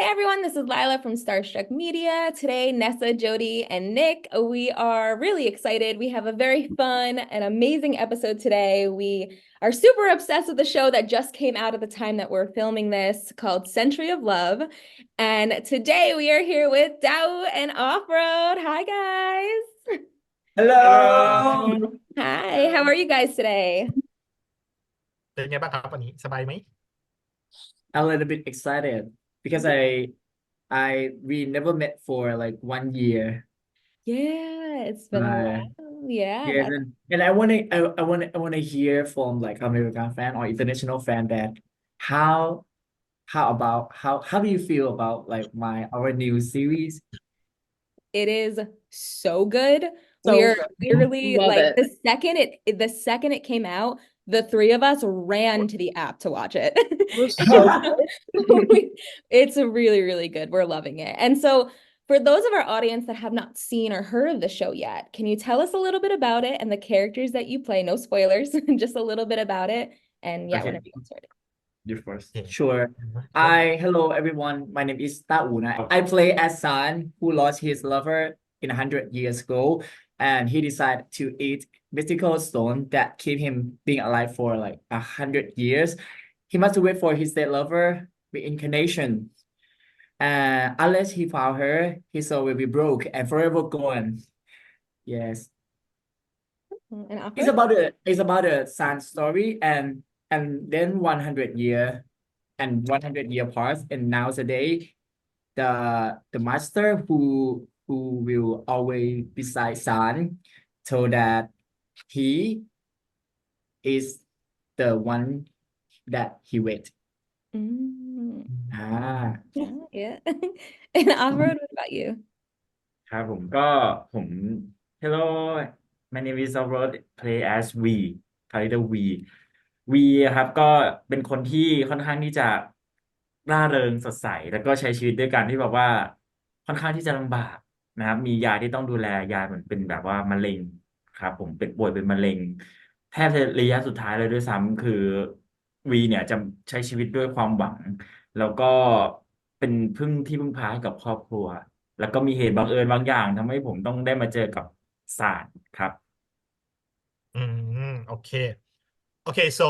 everyone, this is Lila from Starstruck Media. Today, Nessa, Jody, and Nick, we are really excited. We have a very fun and amazing episode today. We are super obsessed with the show that just came out at the time that we're filming this called Century of Love. And today we are here with Daou and Offroad. Hi, guys. Hello Hello Hi, how are you guys today? เป็นไงบ้างครับวันนี้สบายไหม a little bit excited because we never met for like 1 year. Yeah, it's been a Uh, while. Yeah, yes, that's and I wanna hear from like American fan or international fan that how how do you feel about like our new series? it is so good. We So are good. literally Love like it. the second it came out, the three of us ran to the app to watch it. We're so good. It's really, really good. We're loving it. And so for those of our audience that have not seen or heard of the show yet, can you tell us a little bit about it and the characters that you play? No spoilers, just a little bit about it. And yeah, Okay, whenever you get started. you first. โอเค Sure. Hello everyone. My name is Daou. I play as San who lost his lover in 100 years ago, and he decided to eat mystical stone that keep him being alive for like 100 years. He must wait for his dead lover, reincarnation. Unless he found her, his soul will be broke and forever gone. Yes. And It's Offroad? about a San story and then 100 year past, and nowadays the master who will always beside San told that he is the one that he wait. Mm. Ah, Yeah. And Offroad, what about you? ครับผม Hello my name is Offroad play as V character V ครับก็เป็นคนที่ค่อนข้างที่จะร่าเริงสดใสแล้วก็ใช้ชีวิตด้วยกันที่แบบว่าค่อนข้างที่จะลำบากนะครับมียาที่ต้องดูแลยาเหมือนเป็นแบบว่ามะเร็งครับผมเป็นป่วยเป็นมะเร็งแทบจะระยะสุดท้ายเลยด้วยซ้ำคือวีเนี่ยจะใช้ชีวิตด้วยความหวังแล้วก็เป็นพึ่งพาให้กับครอบครัว แล้วก็มีเหตุบังเอิญบางอย่างทำให้ผมต้องได้มาเจอกับศาสตร์ครับ Okay. Okay, so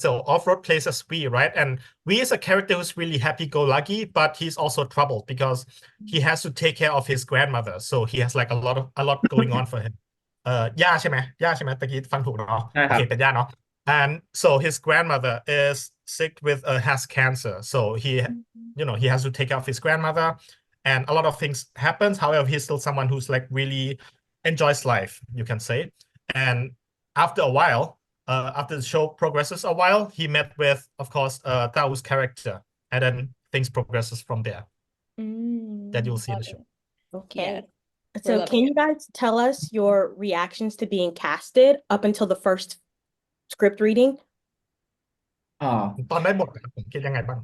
so Offroad plays as V, right? And V is a character who's really happy-go-lucky, but he's also troubled because he has to take care of his grandmother. So he has like a lot going on for him. ย่าใช่ไหมตะกี้ฟังถูกเนาะ ใช่ โอ ครั เค บ เป็นย่าเนาะ and so his grandmother is sick with has cancer. So he has to take care of his grandmother, and a lot of things happens. However, he's still someone who's like really enjoys life, you can say. And after a while, after the show progresses a while, he met with, of course, Dao's character, and then things progresses from there that you'll see in the Love show. it. Okay. Yeah, we're So loving can you guys tell us your reactions to being casted up until the first script reading? ตอนได้บทนะครับผมคิดยังไงบ้าง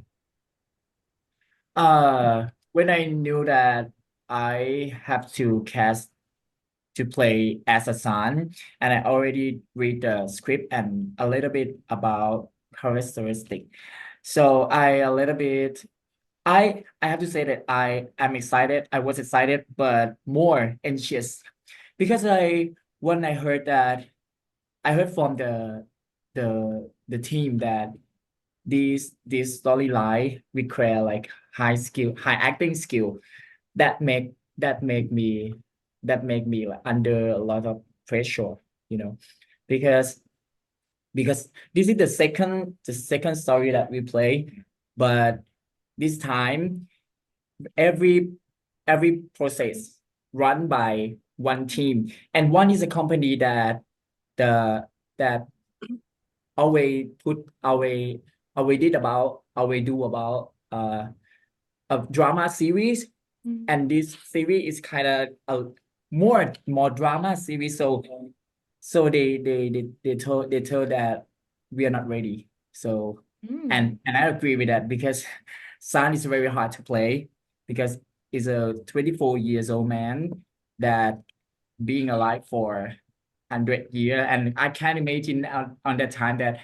when I knew that I have to cast to play as a son, and I already read the script and a little bit about characteristic. So I have to say that I'm excited. I was excited, but more anxious because when I heard that I heard from the team that this storyline require like high acting skill that make that make me that make me like under a lot of pressure, you know, because this is the second story that we play, but this time every process run by one team, and one is a company the that always put always did about always do about a drama series, it. and this series is kind of a more drama series, so they told that we are not ready. So and I agree with that because San is very hard to play because he's a 24 years old man that being alive for 100 years, and I can't imagine on that time that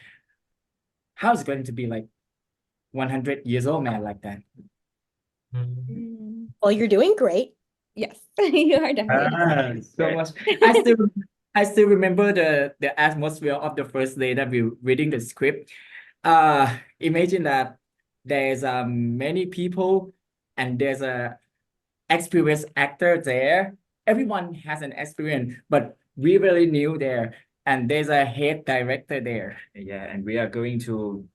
how it's going to be like 100 years old man like that. Mm. Well, you're doing great. Yes, you are definitely. So much. I still remember the atmosphere of the first day that we reading the script. Imagine that there's many people and there's a experienced actor there. Everyone has an experience, but we really new there. And there's a head director there. Yeah, and we are going to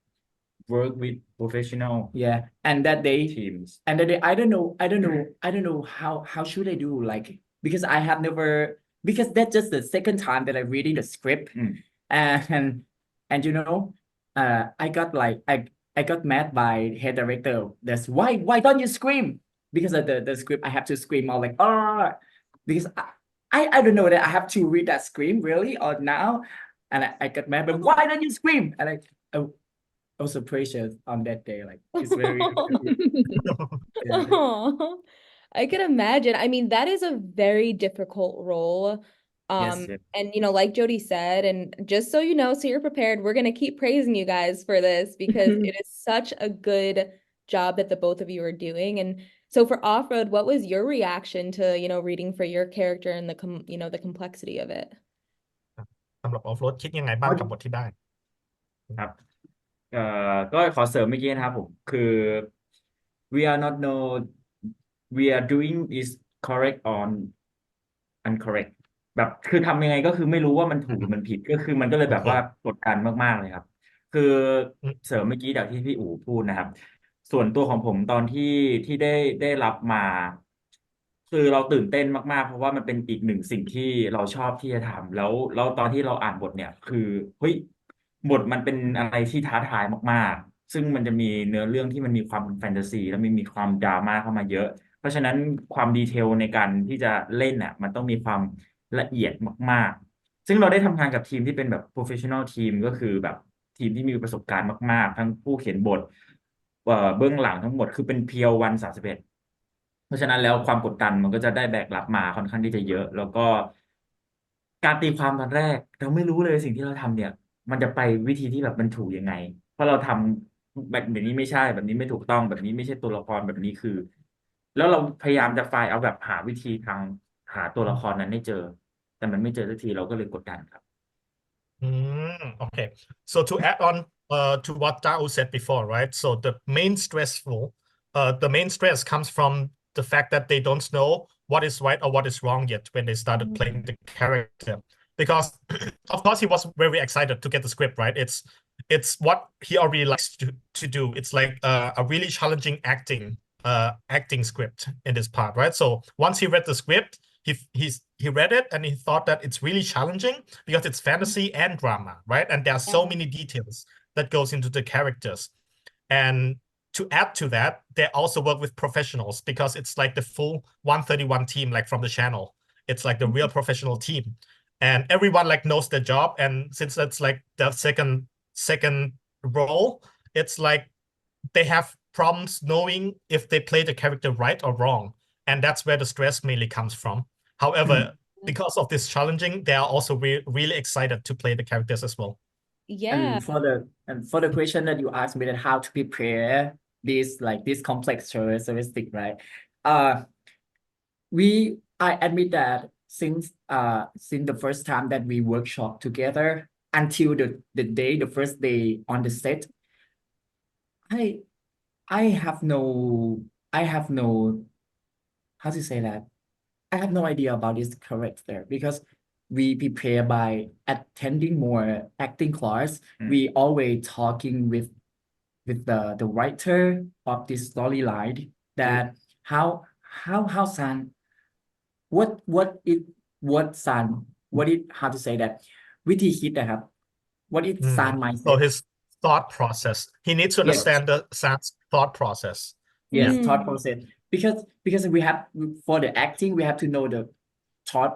work with professional Yeah. And that day, teams. I don't know how should I do, like, because I have never, because that's just the second time that I'm reading the script. And you know, I got like I got mad by head director. That's why don't you scream? Because of the script, I have to scream out like, ah, because I don't know that I have to read that scream really or now. And I got mad, but why don't you scream? And I was so precious on that day. Like it's very yeah. Aw, I can imagine. I mean, that is a very difficult role. Yes. And like Jody said, and just so you know, so you're prepared, we're gonna keep praising you guys for this because it is such a good job that the both of you are doing. And so for Offroad, what was your reaction to, reading for your character and the complexity of it? สำหรับ Offroad คิดยังไงบ้างกับบทที่ได้ ครับ ก็ขอเสริมเมื่อกี้นะครับผมคือ we are not know we are doing is correct on incorrect แบบคือทำยังไงก็คือไม่รู้ว่ามันถูกหรือมันผิดก็คือมันก็เลยแบบว่ากดดันมากๆเลยครับ คือเสริมเมื่อกี้จากที่พี่อู๋พูดนะครับ ส่วนตัวของผมตอนที่ได้รับมา คือเราตื่นเต้นมากๆเพราะว่ามันเป็นอีกหนึ่งสิ่งที่เราชอบที่จะทำแล้วตอนที่เราอ่านบทเนี่ยคือเฮ้ยบทมันเป็นอะไรที่ท้าทายมากๆซึ่งมันจะมีเนื้อเรื่องที่มันมีความแฟนตาซีแล้วมีความดราม่าเข้ามาเยอะเพราะฉะนั้นความดีเทลในการที่จะเล่นน่ะมันต้องมีความละเอียดมากๆซึ่งเราได้ทำงานกับทีมที่เป็นแบบ professional ทีมก็คือแบบทีมที่มีประสบการณ์มากๆทั้งผู้เขียนบทเบื้องหลังทั้งหมดคือเป็นเพียว131เพราะฉะนั้นแล้วความกดดันมันก็จะได้แบกรับมาค่อนข้างที่จะเยอะแล้วก็การตีความตอนแรกเราไม่รู้เลยสิ่งที่เราทำเนี่ยมันจะไปวิธีที่แบบมันถูกยังไงเพราะเราทำแบบนี้ไม่ใช่แบบนี้ไม่ถูกต้องแบบนี้ไม่ใช่ตัวละครแบบนี้คือแล้วเราพยายามจะไฟล์เอาแบบหาวิธีทางหาตัวละครนั้นให้เจอแต่มันไม่เจอสักทีเราก็เลยกดดันครับ Okay. So to add on to what Daou said before, right? So the main stress comes from the fact that they don't know what is right or what is wrong yet when they started playing the character. Because of course he was very excited to get the script, right? It's what he already likes to do. It's like a really challenging acting script in this part, right? So once he read the script, he read it and he thought that it's really challenging because it's fantasy and drama, right? And there are so many details that goes into the characters. And to add to that, they also work with professionals because it's like the full 131 team, like from the channel. It's like the real professional team. And everyone like knows their job. And since that's like the second role, it's like they have problems knowing if they play the character right or wrong. And that's where the stress mainly comes from. However, because of this challenging, they are also really excited to play the characters as well. Yeah. And for the question that you asked me that how to prepare this complex characteristic, right? I admit that since the first time that we workshop together until the first day on the set, I have no how to say that? I have no idea about this character because we prepare by attending more acting class. We always talking with the writer of this storyline that how San how to say that วิธีคิดนะครับ what is San So mindset his thought process. He needs to understand the San's thought process. yes thought process because we have for the acting we have to know the thought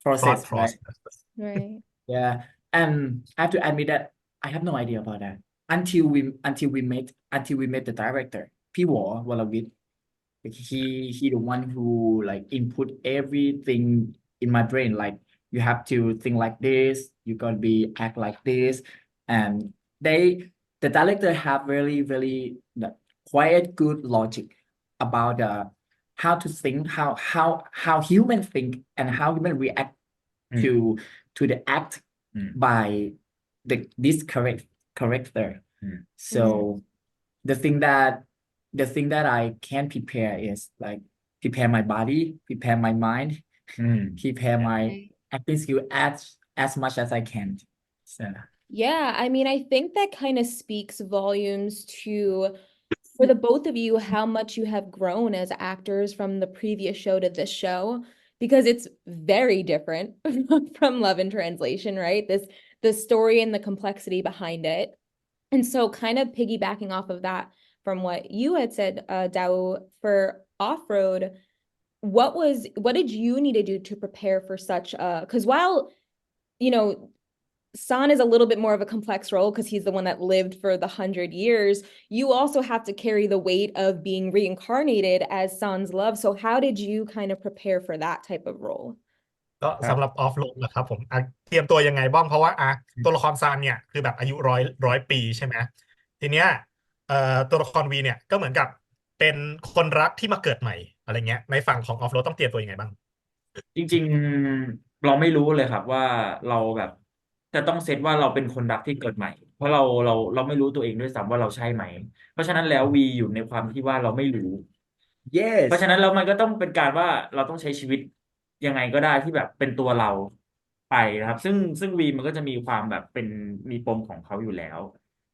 process Thought right process. Right. yeah and I have to admit that I have no idea about that until we met the director พี่หวอวรวิทย์ he the one who like input everything in my brain like you have to think like this you gotta be act like this and the director have really quite good logic about the how to think, how human think and how human react อืม to the act อืม by this character. อืม So the thing that I can prepare is like prepare my body, prepare my mind, อืม prepare my Right. acting skill as much as I can. So Yeah, I mean, I think that kind of speaks volumes to, for the both of you, how much you have grown as actors from the previous show to this show, because it's very different from Love in Translation, right? The story and the complexity behind it. And so kind of piggybacking off of that from what you had said, Dao, for off-road, what did you need to do to prepare for such a, because while, you know, San is a little bit more of a complex role because he's the one that lived for the 100 years. You also have to carry the weight of being reincarnated as San's love. So how did you kind of prepare for that type of role? ก็ ครับ สำหรับออฟโรดนะครับผมเตรียมตัวยังไงบ้างเพราะว่าตัวละครซานเนี่ยคือแบบอายุร้อยปีใช่ไหมทีเนี้ยตัวละครวีเนี่ยก็เหมือนกับเป็นคนรักที่มาเกิดใหม่อะไรเงี้ยในฝั่งของออฟโรดต้องเตรียมตัวยังไงบ้าง จริงๆเราไม่รู้เลยครับว่าเราแบบจะต้องเซตว่าเราเป็นคนรักที่เกิดใหม่เพราะเราไม่รู้ตัวเองด้วยซ้ำว่าเราใช่ไหมเพราะฉะนั้นแล้ววีอยู่ในความที่ว่าเราไม่รู้ เพราะฉะ yes, นั้นแล้วมันก็ต้องเป็นการว่าเราต้องใช้ชีวิตยังไงก็ได้ที่แบบเป็นตัวเราไปนะครับซึ่งวีมันก็จะมีความแบบเป็นมีปมของเขาอยู่แล้ว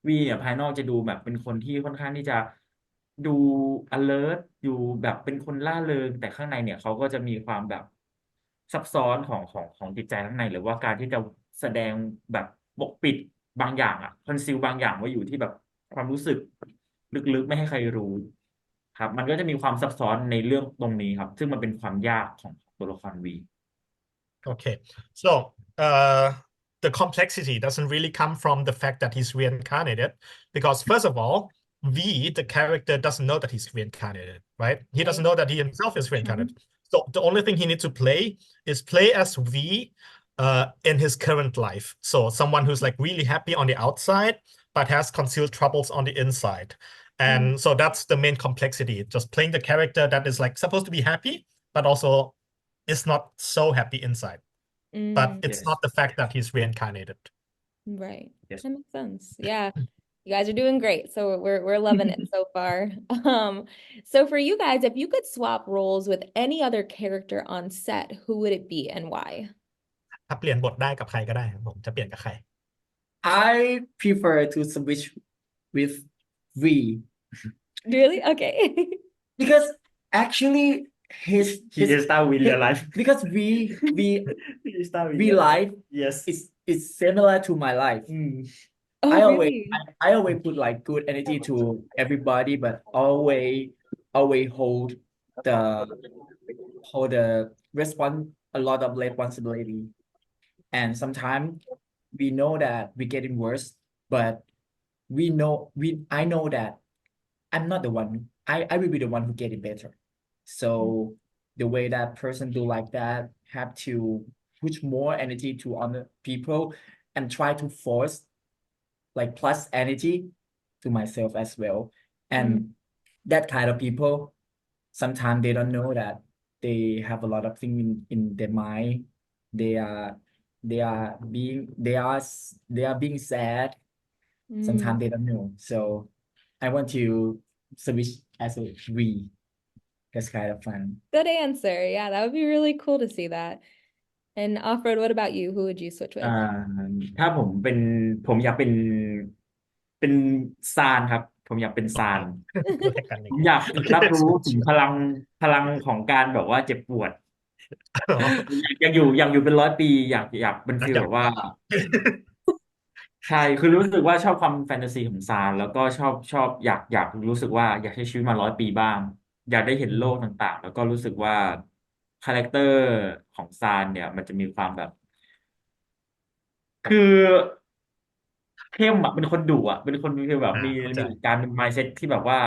วีเนี่ยภายนอกจะดูแบบเป็นคนที่ค่อนข้างที่จะดู alert อยู่แบบเป็นคนร่าเริงแต่ข้างในเนี่ยเขาก็จะมีความแบบซับซ้อนของจิตใจข้างในหรือว่าการที่จะแสดงแบบปกปิดบางอย่างอะคอนซีลบางอย่างไว้อยู่ที่แบบความรู้สึกลึกๆไม่ให้ใครรู้ ครับมันก็จะมีความซับซ้อนในเรื่องตรงนี้ครับซึ่งมันเป็นความยากของตัวละครวี Okay, so the complexity doesn't really come from the fact that he's reincarnated, because first of all, V, the character, doesn't know that he's reincarnated, right? He doesn't know that he himself is reincarnated. So the only thing he needs to play is play as V in his current life. So someone who's like really happy on the outside, but has concealed troubles on the inside. And so that's the main complexity, just playing the character that is like supposed to be happy, but also is not so happy inside. But it's Yes. not the fact that he's reincarnated. Right. Yes. That makes sense. Yeah. You guys are doing great. So we're loving it so far. So for you guys, if you could swap roles with any other character on set, who would it be and why? ถ้าเปลี่ยนบทได้กับใครก็ได้ครับผมจะเปลี่ยนกับใคร I prefer to switch with V Really? Okay. because actually He is Daou in real life because He is Daou in V real life Yes is similar to my life. Oh, I always really? I always put like good energy to everybody, but always the hold the a lot of responsibility. And sometimes we know that we're getting worse, but I know that I'm not the one. I will be the one who get it better. So the way that person do like that have to push more energy to other people and try to force like plus energy to myself as well. And that kind of people, sometimes they don't know that they have a lot of things in their mind. They are being sad. Sometimes they don't know. So I want to switch as a we. That's kind of fun. Good answer. Yeah, that would be really cool to see that. And Offroad, what about you? Who would you switch อ่า with? ถ้าผมอยากเป็นซานครับผมอยากเป็นซาน ดูแลกันอ ผ ย่าง ม เงี้ย อยาก โอเค รับรู้ถึงพลังของการแบบว่าเจ็บปวด อ๋อ อยากอยู่เป็น100 ปีอยากเป็นฟีล อยาก แบบว่า ใช่คือรู้สึกว่าชอบความแฟนตาซีของซานแล้วก็ชอบอยากรู้สึกว่าอยากใช้ชีวิตมา100 ปีบ้าง อยากได้เห็นโลกต่างๆ แล้วก็รู้สึกว่าคาแรคเตอร์ของซานเนี่ย มันจะมีความแบบ คือเข้มอ่ะเป็นคนดุอ่ะเป็นคนคือแบบมี เข้าใจ การมี mindset ที่แบบว่า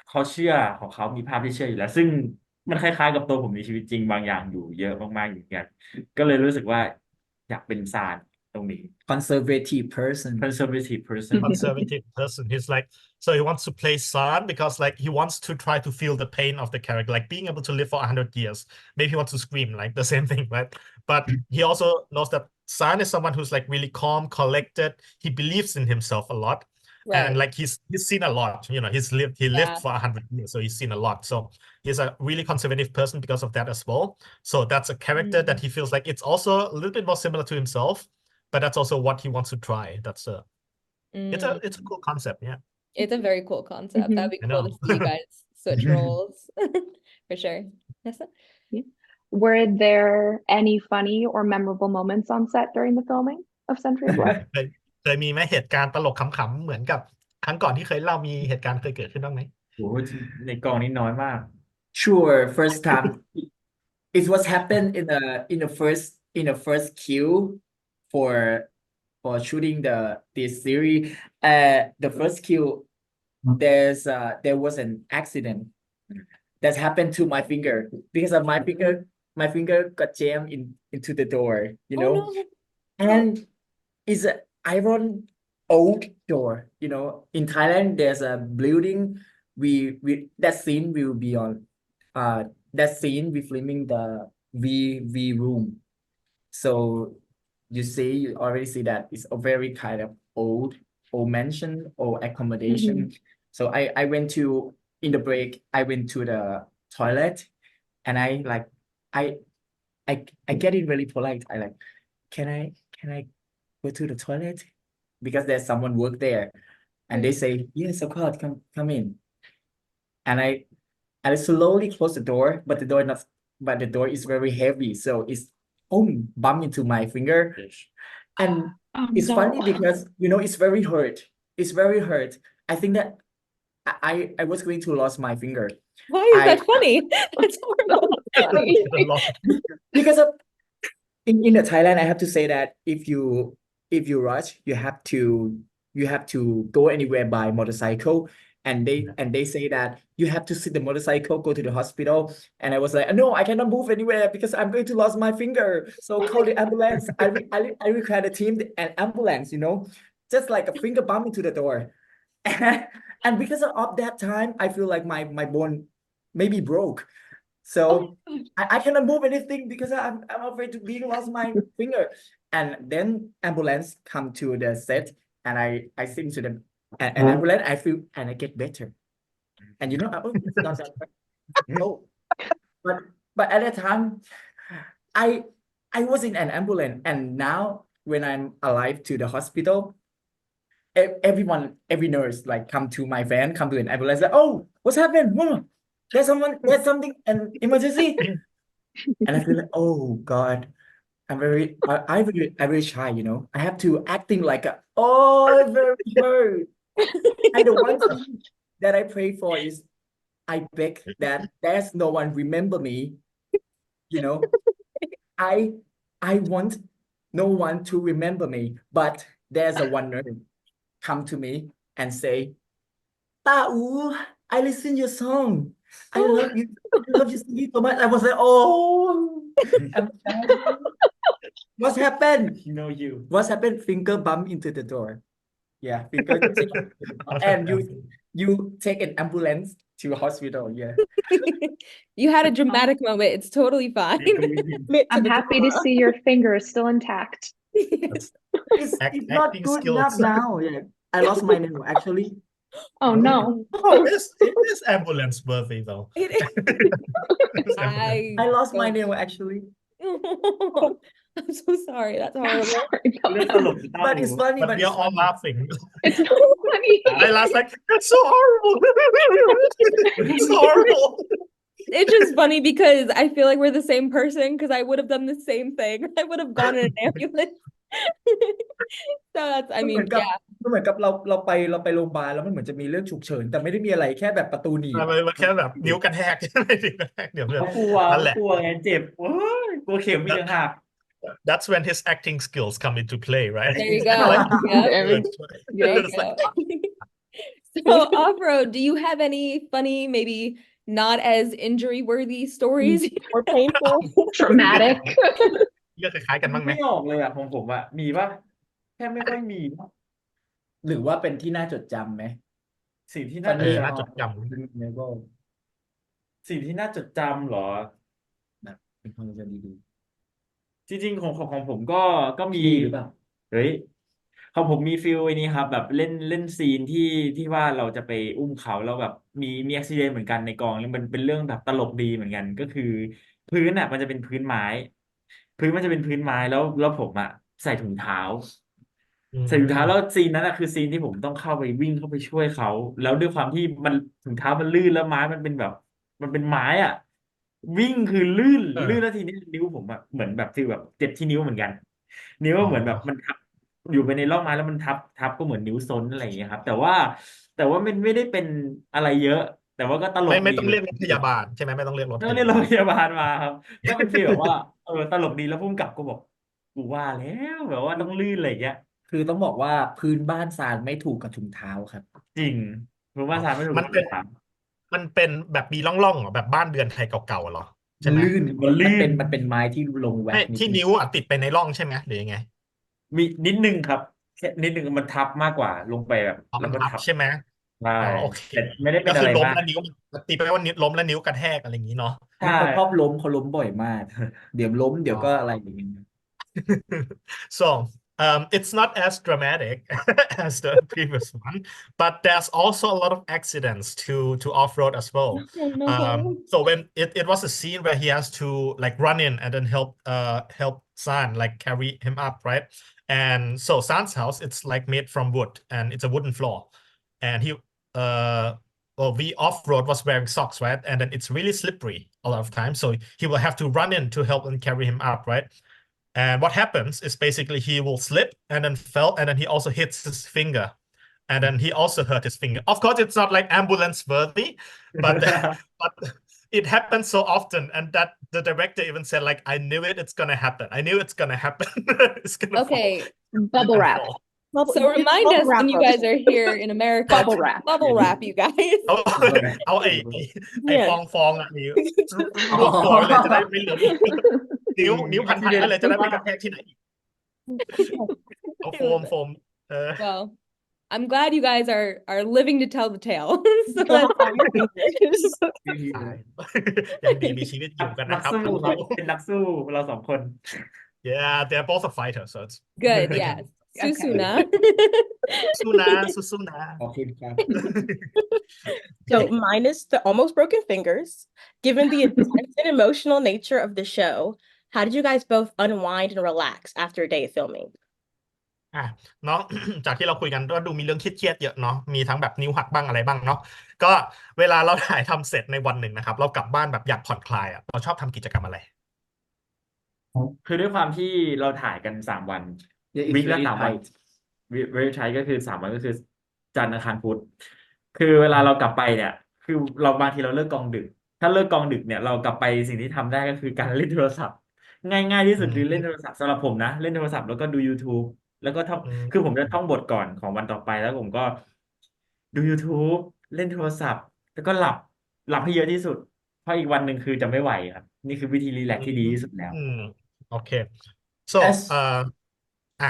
เขาเชื่อของเขามีภาพที่เชื่ออยู่แล้ว ซึ่งมันคล้ายๆกับตัวผมในชีวิตจริงบางอย่างอยู่เยอะมากๆอย่างเงี้ยก็เลยรู้สึกว่าอยากเป็นซาน ตรงนี้ conservative person conservative person conservative person. He's like, so he wants to play Sun because like he wants to try to feel the pain of the character, like being able to live for 100 years. Maybe he wants to scream, like the same thing, right? But he also knows that Sun is someone who's like really calm, collected. He believes in himself a lot. And Right. like he's seen a lot, he lived Yeah. for 100 years, so he's seen a lot. So he's a really conservative person because of that as well. So that's a character that he feels like it's also a little bit more similar to himself, but that's also what he wants to try. That's it's a cool concept, yeah. It's a very cool concept. That'd be I cool know. to see you guys switch roles for sure. Nessa? Were there any funny or memorable moments on set during the filming of Century of Love? เคยมีไหมเหตุการณ์ตลกขำๆเหมือนกับครั้งก่อนที่เคยเล่ามีเหตุการณ์เคยเกิดขึ้นบ้างไหม โอ้โหในกองนี้น้อยมาก sure first time it was happened in the first queue for shooting this series the first queue there was an accident that happened to my finger because of my finger got jammed into the door you know Oh no. and it's an iron oak door in Thailand there's a building we that scene will be on that scene we filming the V room so you already see that it's a very kind of old mansion or accommodation so I went to in the break I went to the toilet and I get it really polite I like can I go to the toilet because there's someone work there and they say yes of course come in and I slowly close the door but the door is very heavy so it's bump into my finger and it's no. funny because it's very hurt I think that I was going to lose my finger Why is that funny? That's horrible. because of in the Thailand I have to say that if you rush you have to go anywhere by motorcycle and they say that you have to sit the motorcycle go to the hospital and I was like no I cannot move anywhere because I'm going to lose my finger so call the ambulance I require the team and ambulance just like a finger bump into the door and because of that time I feel like my bone maybe broke so I cannot move anything because I'm afraid to being lost my finger and then ambulance come to the set and I sing to them and ambulance I feel and I get better and it's not that bad. No but at that time I was in an ambulance and now when I'm alive to the hospital every nurse like come to my van come to an ambulance like oh what's happened there's something an emergency and I feel like oh God I'm very shy I have to acting like very hurt and the one thing that I pray for is I beg that there's no one remember me I want no one to remember me but there's a one nurse come to me and say Daou I listen your song I love you singing so much I was like oh what's happened what's happened finger bump into the door yeah finger and you take an ambulance to a hospital yeah You had a dramatic moment. It's totally fine. I'm happy to see your finger is still intact. it's not acting good skills. enough now yeah I lost my nail actually Oh no. Oh, it is ambulance worthy though. It is. I lost my nail actually I'm so sorry. That's horrible. but it's funny But we are all laughing. It's so funny. I laughed like that's so horrible. It's horrible. It's just funny because I feel like we're the same person because I would have done the same thing. I would have gone in an ambulance. So that's I มันเห mean มือนกับ yeah. มันเหมือนกับเราไปโรงพยาบาลแล้วมันเหมือนจะมีเรื่องฉุกเฉินแต่ไม่ได้มีอะไรแค่แบบประตูหนีบ มันแค่แบบนิ้วกระแทกไม่ถึงกระแทกเดี๋ยว เขากลัว นั่นแหละ กลัวไงเจ็บโอ้ยกลัวเข็มอีกต่างหาก That's when his acting skills come into play, right? There you go. Yep. There you go. So Offroad, do you have any funny, maybe not as injury worthy stories? Or painful. Traumatic. เลือกคล้ายๆกันบ้างไหม ไม่ออกเลยอะของผมอะมีป่ะแทบไม่ค่อยมีปะ หรือว่าเป็นที่น่าจดจำไหม สิ่งที่น่า Funny น่าจ or ดจำ memorable สิ่งที่น่าจดจำเหรอ แบบเป็นความทรงจำดี จริงๆของผมก็ๆมีพี่หรือเปล่า เฮ้ยของผมมีฟิลไอ้นี้ครับแบบเล่นเล่นซีนที่ว่าเราจะไปอุ้มเขาแล้วแบบมีอุบิเหตุเหมือนกันในกองแล้วมันเป็นเรื่องแบบตลกดีเหมือนกันก็คือพื้นอ่ะมันจะเป็นพื้นไม้พื้นมันจะเป็นพื้นไม้แล้วผมอ่ะใส่ถุงเท้า อืใส่ถุงเท้าแล้วมซีนนั้นอะคือซีนที่ผมต้องเข้าไปวิ่งเข้าไปช่วยเขาแล้วด้วยความที่มันถุงเท้ามันลื่นแล้วไม้มันเป็นแบบมันเป็นไม้อ่ะวิ่งคือลื่นเออลื่นแล้วทีนี้นิ้วผมอะเหมือนแบบฟีลแบบเจ็บที่นิ้วเหมือนกันนิ้วอ๋อเหมือนแบบมันทับอยู่ไปในร่องไม้แล้วมันทับก็เหมือนนิ้วซ้นอะไรอย่างเงี้ยครับแต่ว่ามันไม่ได้เป็นอะไรเยอะแต่ว่าก็ตลกไม่ดีคือต้องเรียกรถพยาบาลใช่ไหมไม่ต้องเรียกรถไม่ต้องเรียกโรงพยาบาล พยาบาลมาครับก็เป็นฟีลแบบว่าตลกดีแล้วพุ่มกับก็บอกกูว่าแล้วแบบว่าต้องลื่นอะไรอย่างเงี้ย คือต้องบอกว่าพื้นบ้านซานไม่ถูกกับถุงเท้าครับ จริงรู้อ๋อว่าทานไม่ถูกมันเป็นกับคำถามมันเป็นแบบมีร่องๆเหรอแบบบ้านเรือนไทยเก่าๆเหรอใช่ไหมมันลื่นมันลื่นมันเป็นไม้ที่ลงแว็ไม่กนิดนึงที่นิ้วอ่ะติดไปในร่องใช่ไหมหรือยังไงมีนิดนึงครับแค่นิดนึงมันทับมากกว่าลงไปแบบอ๋อมันแล้วก็ทับทับใช่ไหมใช่อ๋อโอเคแต่ไม่ได้เป็นก็คือล้มอะไรมากแล้วนิ้วมันตีไปว่านิ้วล้มแล้วนิ้วกระแทกอะไรอย่างนี้เนาะ ใช่ เขาชอบล้มเขาล้มบ่อยมากเดี๋ยวล้มเดี๋ยวก็อะไรอย่างเงี้ย So, it's not as dramatic as the previous one, but there's also a lot of accidents to off-road as well. Oh no. So when it was a scene where he has to like run in and then help San like carry him up, right? And so San's house, it's like made from wood and it's a wooden floor. And uh the off-road was wearing socks, right? And then it's really slippery a lot of times. So he will have to run in to help and carry him up, right? And what happens is basically he will slip and then fell, and then he also hits his finger. And then he also hurt his finger. Of course, it's not like ambulance worthy, but but it happens so often, and that the director even said, like, I knew it, it's gonna happen. I knew it's gonna happen. It's gonna fall. Okay. Bubble And wrap. fall. So remind us when you wrap guys are here in America Bubble to wrap. bubble wrap you guys. เอาเอาไอ้ เนี่ย ฟองอ่ะนี่ อ๋อ รูปตัวไว้เลยจะได้ไม่หล่นนิ้วพันๆไว้เลยจะได้ไม่กระแทกที่ไหนอีกเอาโฟมWell, I'm glad you guys are living to tell the tale. So Still that's have your fingers. ตายยังดีมีชีวิตอยู่กัน นั นะ ก ครับ สู้ พวก ครั เรา บเป็นนักสู้เราสองคน Yeah, they're both a fighter, so it's good. they Yes. can Susuna. สู้นะสู้ๆนะ โอเคครับ So minus the almost broken fingers, given the intense and emotional nature of the show, how did you guys both unwind and relax after a day of filming? อ่ะเนาะ จากที่เราคุยกันก็ดูมีเรื่องเครียดๆเยอะเนาะมีทั้งแบบนิ้วหักบ้างอะไรบ้างเนาะก็เวลาเราถ่ายทำเสร็จในวันหนึ่งนะครับเรากลับบ้านแบบอยากผ่อนคลายอ่ะเราชอบทำกิจกรรมอะไร คือด้วยความที่เราถ่ายกัน3 วัน Yeah, it's วีคละ very 3 วัน tight วิใช้ก็คือ3 วันก็คือจันทร์อังคารพุธคือเวลาเรากลับไปเนี่ย คือเราบางทีเราเลิกกองดึก ถ้าเลิกกองดึกเนี่ยเรากลับไปสิ่งที่ทำได้ก็คือการเล่นโทรศัพท์ง่ายๆที่สุดคือเล่นโทรศัพท์สำหรับผมนะเล่นโทรศัพท์แล้วก็ดู YouTube แล้วก็ท่องคือผมจะท่องบทก่อนของวันต่อไปแล้วผมก็ดู YouTube เล่นโทรศัพท์แล้วก็หลับให้เยอะที่สุดเพราะอีกวันหนึ่งคือจะไม่ไหวครับนี่คือวิธีรีแลกซ์ที่ดีที่สุดแล้ว โอเค so as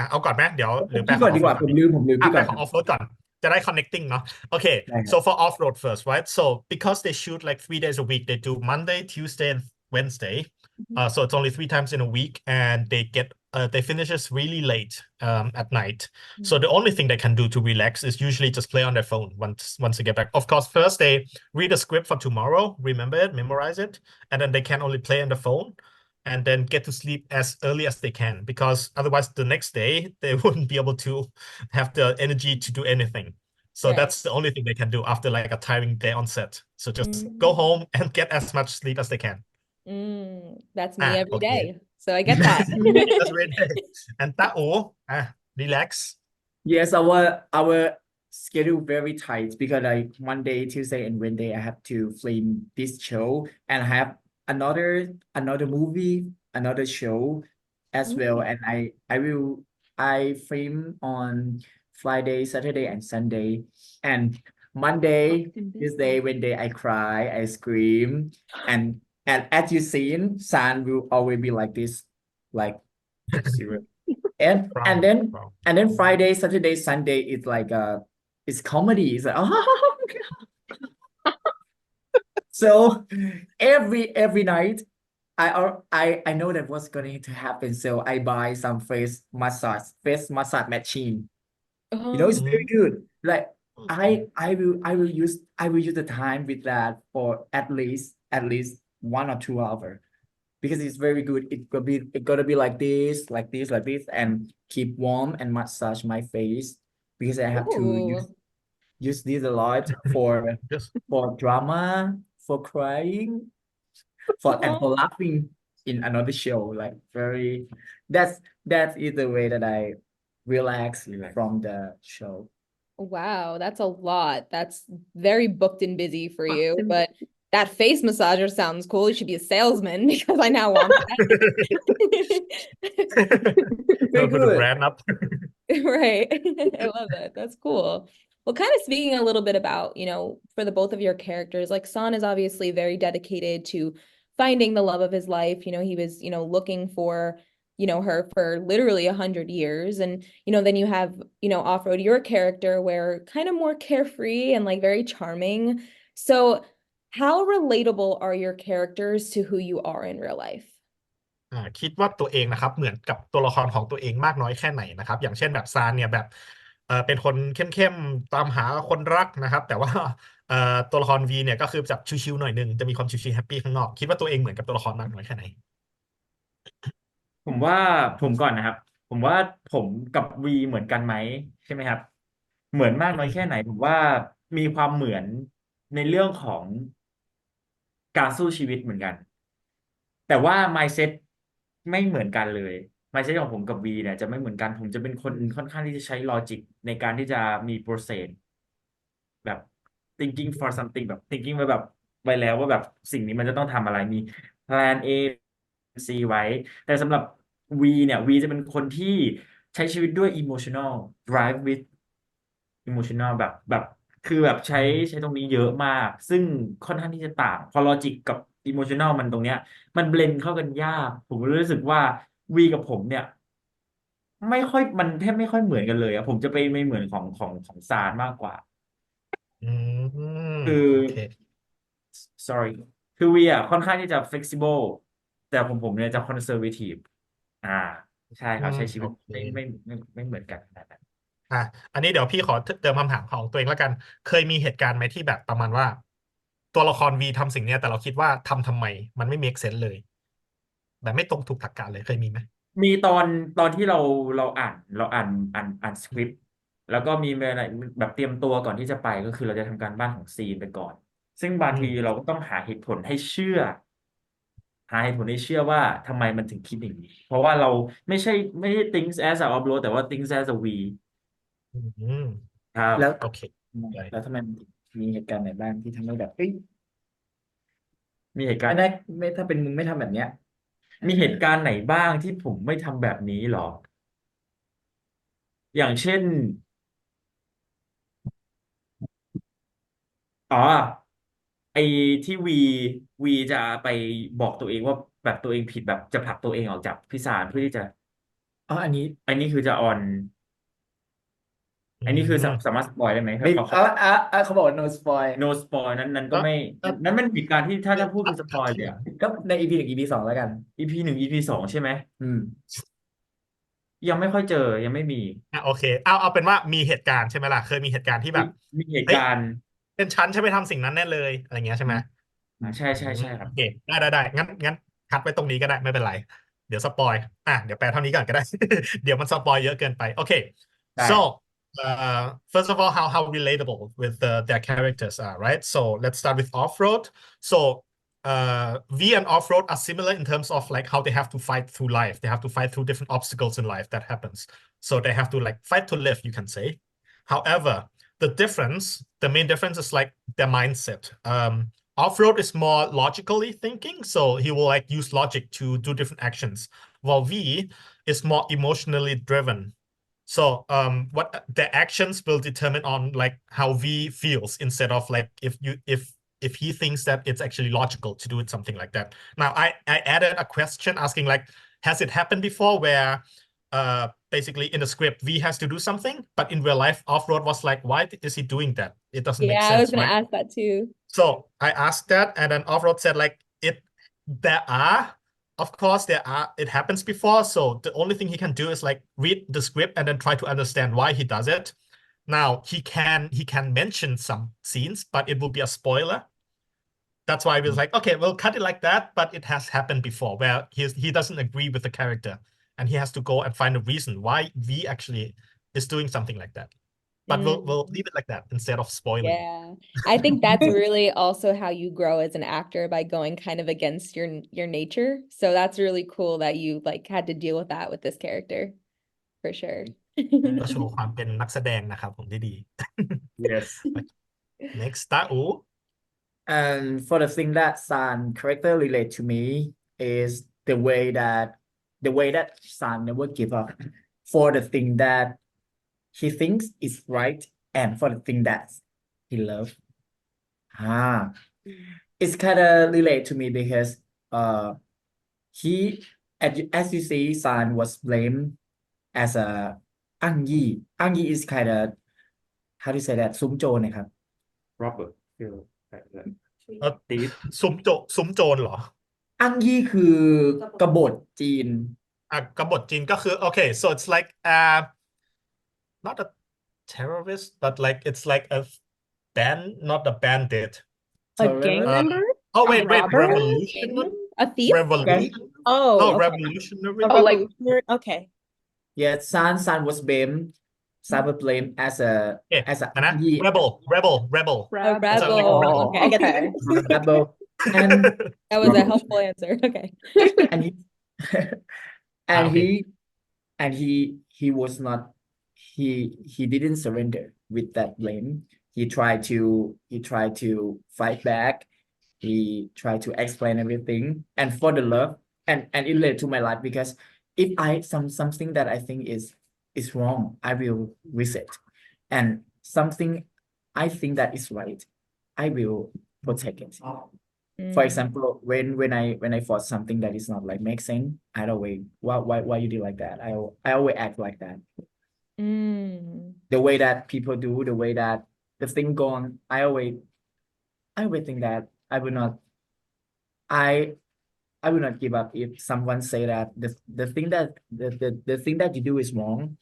เอาก่อนไหมเดี๋ยวหรือไป พี่ ข ก่ อ อง นดีก off-road ว่า ก่ ผ อน ม ดี ลืมพี่ ไป ก่อน ข ค อง รับ off-road ก่อนจะได้ connecting เนาะ Okay ได้ครับ so for off-road first right so because they shoot like 3 days a week they do Monday Tuesday and Wednesday so it's only 3 times in a week and they finishes really late at night so the only thing they can do to relax is usually just play on their phone once they get back of course first they read a script for tomorrow remember it memorize it and then they can only play on the phone and then get to sleep as early as they can because otherwise the next day they wouldn't be able to have the energy to do anything. So Right. that's the only thing they can do after like a tiring day on set. So just go home and get as much sleep as they can. That's me every okay. day. So I get that. That's really nice. And Daou, relax. Yes, our schedule very tight because like Monday, Tuesday, and Wednesday I have to film this show and I have another movie, another show as well. And I film on Friday, Saturday, and Sunday. And Monday, Tuesday, Wednesday I cry, I scream, and as you seen, San will always be like this, like Serious. and Wow. and then Wow. and then Friday, Saturday, Sunday it's like it's comedy. It's like so every night I know that what's going to happen, so I buy some face massage machine. You know, it's very good. Like I will use the time with that for at least 1 or 2 hours because it's very good. It gotta be like this, and keep warm and massage my face because I have to Ooh. use this a lot for Just drama, for crying, for laughing in another show. Like very that is the way that I relax from the show. Wow, that's a lot. That's very booked and busy for you. But that face massager sounds cool. You should be a salesman because I now want that. Very put the good. brand up. Right. I love that. That's cool. Well, kind of speaking a little bit about, for the both of your characters, like San is obviously very dedicated to finding the love of his life. He was, looking for, her for literally 100 years. And, then you have, Offroad, your character, where kind of more carefree and like very charming. So how relatable are your characters to who you are in real life? คิดว่าตัวเองนะครับเหมือนกับตัวละครของตัวเองมากน้อยแค่ไหนนะครับอย่างเช่นแบบซานเนี่ยแบบเป็นคนเข้มๆตามหาคนรักนะครับแต่ว่าตัวละครวีเนี่ยก็คือจะชิวๆหน่อยนึงจะมีความชิวๆแฮปปี้ข้างนอกคิดว่าตัวเองเหมือนกับตัวละครมากน้อยแค่ไหนผมว่าผมก่อนนะครับผมว่าผมกับวีเหมือนกันไหมใช่ไหมครับเหมือนมากน้อยแค่ไหนผมว่ามีความเหมือนในเรื่องของการสู้ชีวิตเหมือนกันแต่ว่า mindset ไม่เหมือนกันเลย mindset ของผมกับวีเนี่ยจะไม่เหมือนกันผมจะเป็นคนค่อนข้างที่จะใช้ logic ในการที่จะมี process แบบ thinking for something แบบ thinking ไว้แล้วว่าแบบสิ่งนี้มันจะต้องทำอะไรมี plan A C ไว้ แต่สำหรับวีเนี่ยวีจะเป็นคนที่ใช้ชีวิตด้วย emotional drive with emotional แบบคือแบบใช้ตรงนี้เยอะมากซึ่งค่อนข้างที่จะต่างพอ logic กับ emotional มันตรงเนี้ยมันเบลนเข้ากันยากผมรู้สึกว่าวีกับผมเนี่ยไม่ค่อยมันแทบไม่ค่อยเหมือนกันเลยอะผมจะไปไม่เหมือนของซานมากกว่าอืมคือ โอเค sorry คือวีอะค่อนข้างที่จะ flexible แต่ผมเนี่ยจะ conservative อ่าใช่ครับใช้ชีวิตโอเคไม่เหมือนกันขนาดนั้นอ่ะอันนี้เดี๋ยวพี่ขอเติมคำถามของตัวเองแล้วกันเคยมีเหตุการณ์ไหมที่แบบประมาณว่าตัวละครวีทำสิ่งเนี้ยแต่เราคิดว่าทำไมมันไม่ make sense เลยแบบไม่ตรงถูกตรรกะเลยเคยมีไหมมีตอนที่เราอ่านสคริปต์แล้วก็มีอะไรแบบเตรียมตัวก่อนที่จะไปก็คือเราจะทำการบ้านของซีนไปก่อนซึ่งบางทีเราก็ต้องหาเหตุผลให้เชื่อหาเหตุผลให้เชื่อว่าทำไมมันถึงคิดอย่างนี้เพราะว่าเราไม่ใช่ think as a upload แต่ว่า think as a we อืมครับแล้วโอเคเลย แล้วทำไมมีเหตุการณ์ไหนบ้างที่ทำให้แบบเอ้ยมีเหตุการณ์ไม่ได้ไม่ถ้าเป็นมึงไม่ทำแบบเนี้ยมีเหตุการณ์ไหนบ้างที่ผมไม่ทำแบบนี้หรออย่างเช่น อ๋อไอ้ที่วีจะไปบอกตัวเองว่าแบบตัวเองผิดแบบจะผลักตัวเองออกจากพิศาลเพื่อที่จะอ๋ออันนี้อันนี้คือจะออนอือันนี้คือมสามารถสปอยได้ไหมไม่เขาเขาบอกว่า no spoil no spoil นั้นก็ก็ไม่ก็นั้นมันเหตุการณ์ที่ถ้าจะพูดเป็นสปอยเลยอะ ก็ใน EP 1 EP 2แล้วกัน EP 1 EP 2ใช่ไหมอืมยังไม่ค่อยเจอยังไม่มีโอเคเอาเป็นว่ามีเหตุการณ์ใช่ไหมล่ะเคยมีเหตุการณ์ที่มีแบบมีเหตุเฮ้ยการณ์เป็นฉันใช่ไหมทำสิ่งนั้นแน่เลยอะไรเงี้ยใช่ไหมใช่ใช่ใช่ครับโอเคได้งั้นคัดไว้ตรงนี้ก็ได้ไม่เป็นไรเดี๋ยวสปอยเดี๋ยวแปลเท่านี้ก่อนก็ได้เดี๋ยวมันสปอยเยอะเกินไปโอเค ได้ so first of all how relatable with their characters are right so let's start with off-road so V and off-road are similar in terms of like how they have to fight through life they have to fight through different obstacles in life that happens so they have to like fight to live you can say however the main difference is like their mindset Off-road is more logically thinking, so he will like use logic to do different actions, while V is more emotionally driven. So what the actions will determine on like how V feels instead of like if he thinks that it's actually logical to do it something like that. Now I added a question asking like has it happened before where basically in the script V has to do something, but in real life Offroad was like, why is he doing that? It doesn't make Yeah, I was sense, gonna right? ask that too. So I asked that, and then Offroad said like of course it happens before. So the only thing he can do is like read the script and then try to understand why he does it. Now he can mention some scenes, but it will be a spoiler. That's why I was like, okay, we'll cut it like that, but it has happened before where he doesn't agree with the character and he has to go and find a reason why V actually is doing something like that. But we'll leave it like that instead of spoiling. Yeah. I think that's really also how you grow as an actor, by going kind of against your nature. So that's really cool that you like had to deal with that with this character, for sure. ก็โชว์ความเป็นนักแสดงนะครับผมได้ดี yes next ตาอู And for the thing that San character relate to me is the way that San never give up for the thing that he thinks is right and for the thing that he loves. It's kind of relate to me because he as you see, San was blamed as a Ang Yi. Ang Yi is kind of, how do you say that, ซุ้มโจรนะครับ Robert feel like that เอ่อ Thief ซุ้มโจรเหรอ อังยี่คือกบฏจีน กบฏจีนก็คือ okay so it's like not a terrorist but like it's like a not a bandit A gang member? oh A wait robber? revolution A thief? revolution Oh, no okay. revolutionary A Oh, like- revolutionary- okay. Yeah, San was blamed. San was blamed as a นะ อังยี่ rebel A rebel. Okay, I get that. rebel and That was a helpful answer. Okay. and he and okay. he was not he didn't surrender with that blame. He tried to fight back. He tried to explain everything, and for the love, and it led to my life, because if something that I think is wrong, I will visit, and something I think that is right, I will protect it. For example, when I fought something that is not like make sense, I don't wait. Why you do like that? I always act like that. The way that people do, the way that the thing go on, I always think that I will not give up if someone say that the thing that the thing that you do is wrong,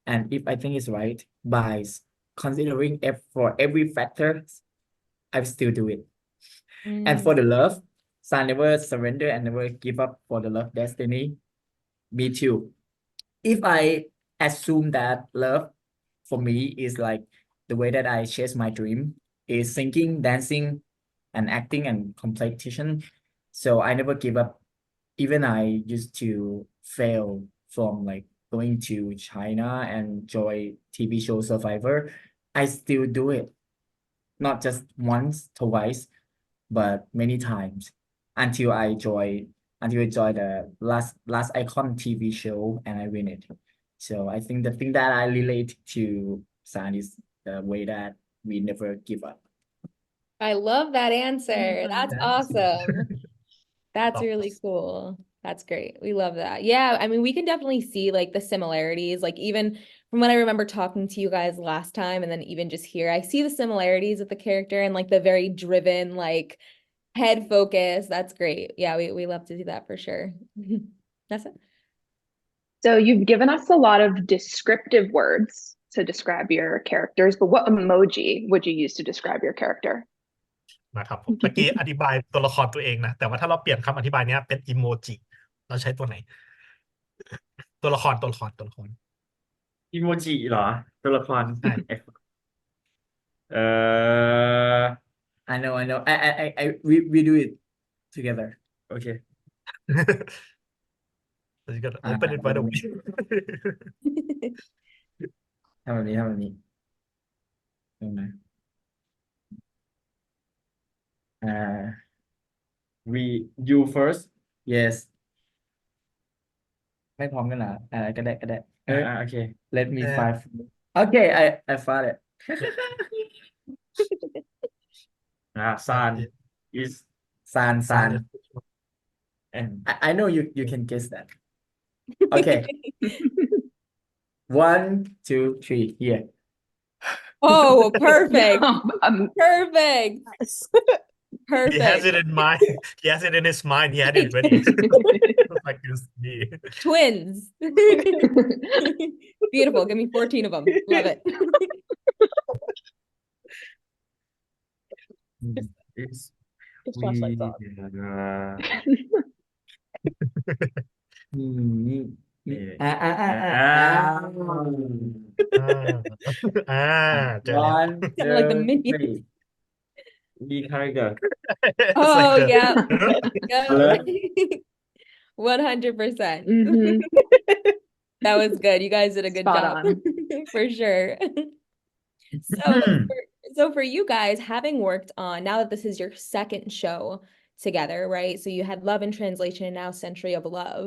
and if I think it's right, by considering for every factor, I still do it. And for the love, San never surrender and never give up for the love destiny. Me too. If I assume that love for me is like the way that I chase my dream is singing, dancing, and acting and competition. So I never give up. Even I used to fail from like going to China and join TV show Survivor. I still do it. Not just once, twice, but many times until I join the last Icon TV show and I win it. So I think the thing that I relate to San is the way that we never give up. I love that answer. That's awesome. That's Oh. really cool. That's great. We love that. Yeah, I mean, we can definitely see like the similarities, like even from when I remember talking to you guys last time, and then even just here, I see the similarities with the character and like the very driven, like head focus. That's great. Yeah, we love to do that for sure. That's it. So you've given us a lot of descriptive words to describe your characters, but what emoji would you use to describe your character? นะครับผมตะกี้อธิบายตัวละครตัวเองนะแต่ว่าถ้าเราเปลี่ยนคำอธิบายเนี้ยเป็นอีโมจิเราใช้ตัวไหน ตัวละคร อีโมจิเหรอตัวละคร ใช่ เอ่อ I know. We do it together. โอเค So you gotta open it right away ทำแบบนี้เห็นไหม you first Yes ไม่พร้อมกันเหรอก็ได้โอเค let me find okay I found it San is San San and I know you can guess that Okay. 1, 2, 3. Yeah. Oh, perfect. Perfect. Yes. He has Perfect. it in mind. He has it in his mind. He had it ready. Like this. Twins. Beautiful. Give me 14 of them. Love it. It's His we flashlight's on. Yeah. เจอแล้ว 1, Kind of like the 2, minions. 3. We character. It's like Oh, the yeah. Yep. Alert. 100%. Mhm. That was good. You guys did a good Spot job on. for sure. So for you guys, having worked on, now that this is your second show together, right? So you had Love in Translation and now Century of Love.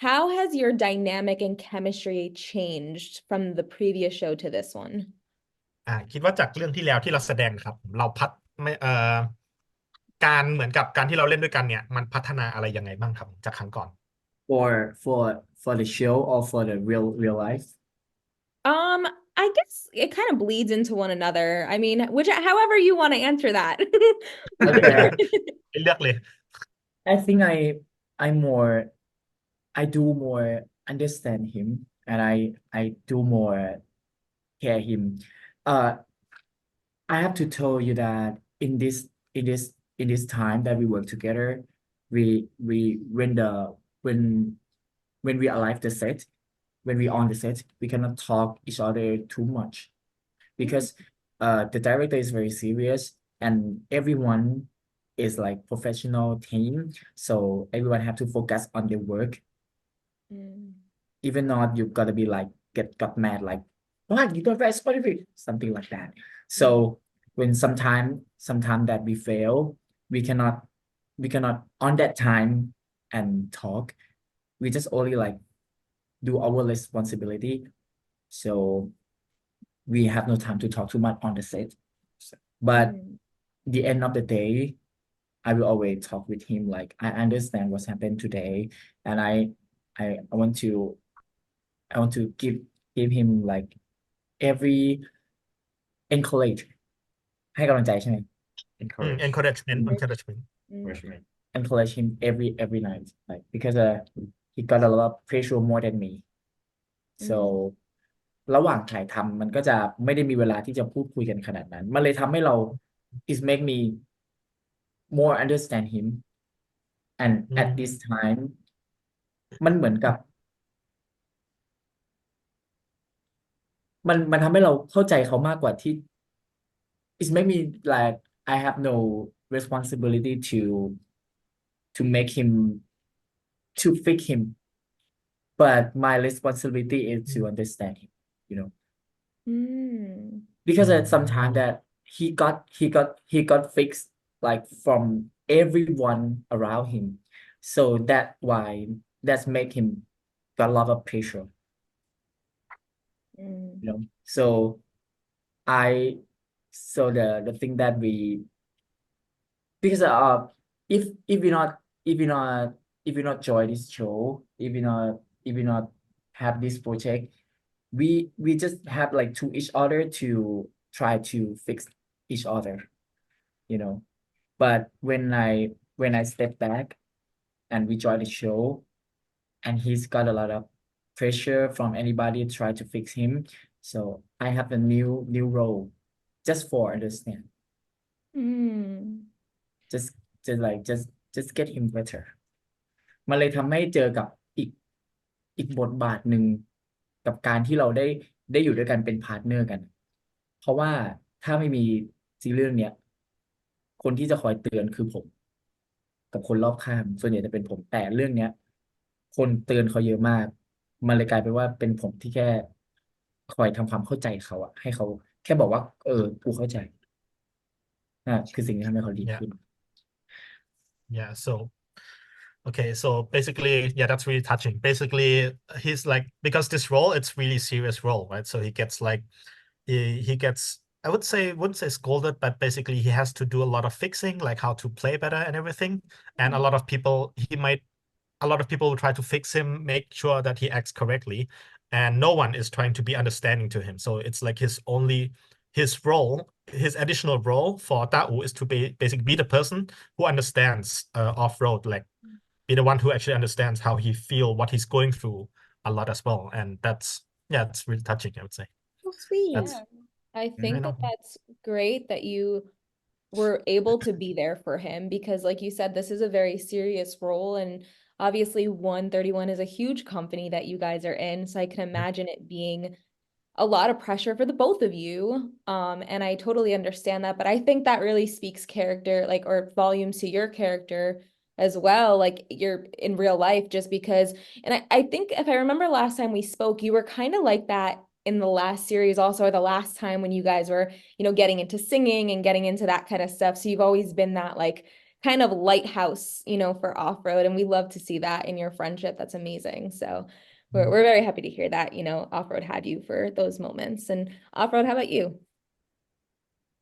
How has your dynamic and chemistry changed from the previous show to this one? คิดว่าจากเรื่องที่แล้วที่เราแสดงครับเราพัฒไม่การเหมือนกับการที่เราเล่นด้วยกันเนี่ยมันพัฒนาอะไรยังไงบ้างครับจากครั้งก่อน For the show or for the real life? I guess it kind of bleeds into one another. I mean, however you want to answer that. Okay. เลือกเลย I think I do more understand him and I do more care him. I have to tell you that in this time that we work together, we when we arrive the set, when we on the set, we cannot talk each other too much because the director is very serious and everyone is like professional team, so everyone have to focus on their work. Even not you gotta be like got mad like what you don't write Spotify something like that. So when sometime that we fail, we cannot on that time and talk. We just only like do our responsibility. So we have no time to talk too much on the set. But the end of the day, I will always talk with him like I understand what's happened today and I want to give him like every encourage ให้กำลังใจใช่ไหม encouragement encourage him every night like because he got a lot of pressure more than me so ระหว่างถ่ายทำมันก็จะไม่ได้มีเวลาที่จะพูดคุยกันขนาดนั้นมันเลยทำให้เรา it make me more understand him and at this time มันเหมือนกับมันทำให้เราเข้าใจเขามากกว่าที่ it make me like I have no responsibility to make him to fix him but my responsibility is to understand him you know because at some time that he got fixed like from everyone around him so that's make him got a lot of pressure you know so the thing that we because if we not join this show if we not have this project we just have like to each other to try to fix each other you know but when I step back and we join the show and he's got a lot of pressure from anybody to try to fix him so I have a new role just for understand just get him better มันเลยทำให้เจอกับอีกบทบาทหนึ่งกับการที่เราได้อยู่ด้วยกันเป็นพาร์ทเนอร์กันเพราะว่าถ้าไม่มีซีรีส์เรื่องเนี้ยคนที่จะคอยเตือนคือผมกับคนรอบข้างส่วนใหญ่จะเป็นผมแต่เรื่องเนี้ยคนเตือนเขาเยอะมากมันเลยกลายเป็นว่าเป็นผมที่แค่คอยทำความเข้าใจเขาอะให้เขาแค่บอกว่ากูเข้าใจคือสิ่งที่ทำให้เขาดีขึ้น Yeah, so okay, so basically, yeah, that's really touching. Basically, he's like because this role, it's really serious role, right? So he gets like he gets I wouldn't say scolded, but basically he has to do a lot of fixing, like how to play better and everything. And a lot of people he might a lot of people will try to fix him, make sure that he acts correctly, and no one is trying to be understanding to him. So it's like his additional role for Daou is to basically be the person who understands off-road, like be the one who actually understands how he feel, what he's going through a lot as well. And it's really touching, I would say. So sweet. That's Yeah. I I think that know. that's great that you were able to be there for him because, like you said, this is a very serious role. And obviously, 131 is a huge company that you guys are in. So I can imagine it being a lot of pressure for the both of you. And I totally understand that. But I think that really speaks character, like, or volumes to your character as well, like you're in real life, just because. And I think if I remember last time we spoke, you were kind of like that in the last series also, or the last time when you guys were, getting into singing and getting into that kind of stuff. So you've always been that like kind of lighthouse, for off-road. And we love to see that in your friendship. That's amazing. So we're very happy to hear that, Off-Road had you for those moments. And Off-Road, how about you?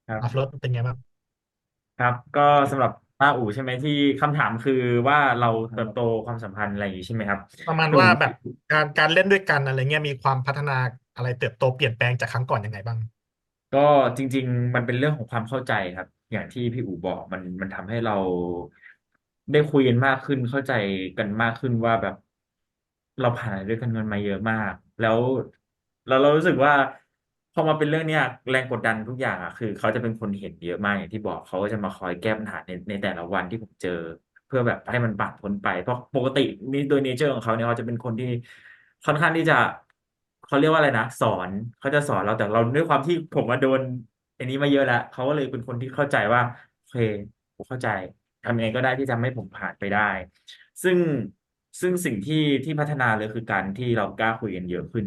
ครับ Offroad เป็นไงบ้าง ครับก็สำหรับต้าอู่ใช่ไหมที่คำถามคือว่าเราเติบโตความสัมพันธ์อะไรอย่างนี้ใช่ไหมครับ ประมาณ ผม ว่าแบบการเล่นด้วยกันอะไรเงี้ยมีความพัฒนาอะไรเติบโตเปลี่ยนแปลงจากครั้งก่อนยังไงบ้าง ก็จริงๆมันเป็นเรื่องของความเข้าใจครับอย่างที่พี่อู๋บอกมันทำให้เราได้คุยกันมากขึ้นเข้าใจกันมากขึ้นว่าแบบเราผ่านอะไรด้วยกันมาเยอะมากแล้วเรารู้สึกว่าพอมาเป็นเรื่องเนี้ยแรงกดดันทุกอย่างอ่ะคือเขาจะเป็นคนเห็นเยอะมากอย่างที่บอกเขาก็จะมาคอยแก้ปัญหาในแต่ละวันที่ผมเจอเพื่อแบบให้มันผ่านพ้นไปเพราะปกตินี่โดยเนเจอร์ของเขาเนี่ยเขาจะเป็นคนที่ค่อนข้างที่จะเขาเรียกว่าอะไรนะสอนเขาจะสอนเราแต่เราด้วยความที่ผมมาโดน อันนี้มาเยอะแล้วเขาก็เลยเป็นคนที่เข้าใจว่าโอเคผมเข้าใจทำยังไงก็ได้ที่ทำให้ผมผ่านไปได้ซึ่งซึ่งสิ่งที่พัฒนาเลยคือการที่เรากล้าคุยกันเยอะขึ้น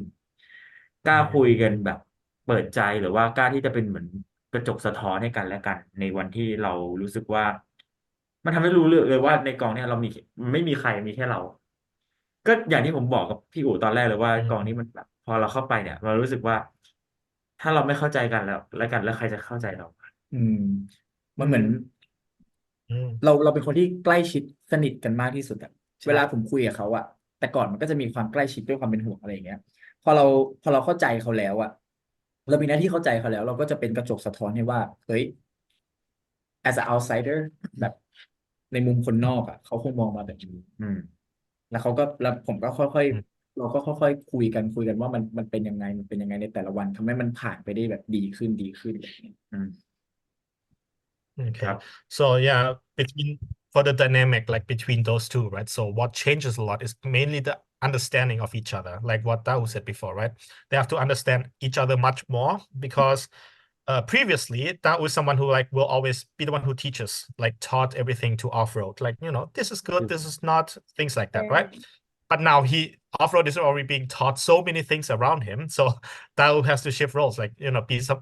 กล้าคุยกันแบบเปิดใจหรือว่ากล้าที่จะเป็นเหมือนกระจกสะท้อนให้กันและกันในวันที่เรารู้สึกว่ามันทำให้รู้เลยว่าในกองเนี่ยเรามีไม่มีใครมีแค่เรา ก็อย่างที่ผมบอกกับพี่อู๋ตอนแรกเลยว่ากองนี้มันแบบพอเราเข้าไปเนี่ย เรารู้สึกว่า ถ้าเราไม่เข้าใจกันแล้วใครจะเข้าใจเรา อืมมันเหมือน อืม เราเป็นคนที่ใกล้ชิดสนิทกันมากที่สุดอะ ใช่ เวลาผมคุยกับเขาอะแต่ก่อนมันก็จะมีความใกล้ชิดด้วยความเป็นห่วงอะไรอย่างเงี้ยพอเราเข้าใจเขาแล้วอะเรามีหน้าที่เข้าใจเขาแล้ว เราก็จะเป็นกระจกสะท้อนให้ว่าเฮ้ย as an outsider แบบในมุมคนนอกอะเขาคงมองมาแบบนี้ อืม แล้วผมก็ค่อย อืม ๆเราก็ค่อยๆคุยกันว่ามันเป็นยังไงในแต่ละวันทำให้มันผ่านไปได้แบบดีขึ้นแบบนี้ อืม Okay. ครับ So yeah, for the dynamic like between those two, right? So what changes a lot is mainly the understanding of each other, like what Dao said before, right? They have to understand each other much more because previously Dao was someone who like will always be the one who teaches, like taught everything to off-road, like this is good, this is not, things like that, right? But now off-road is already being taught so many things around him. So Daou has to shift roles, like,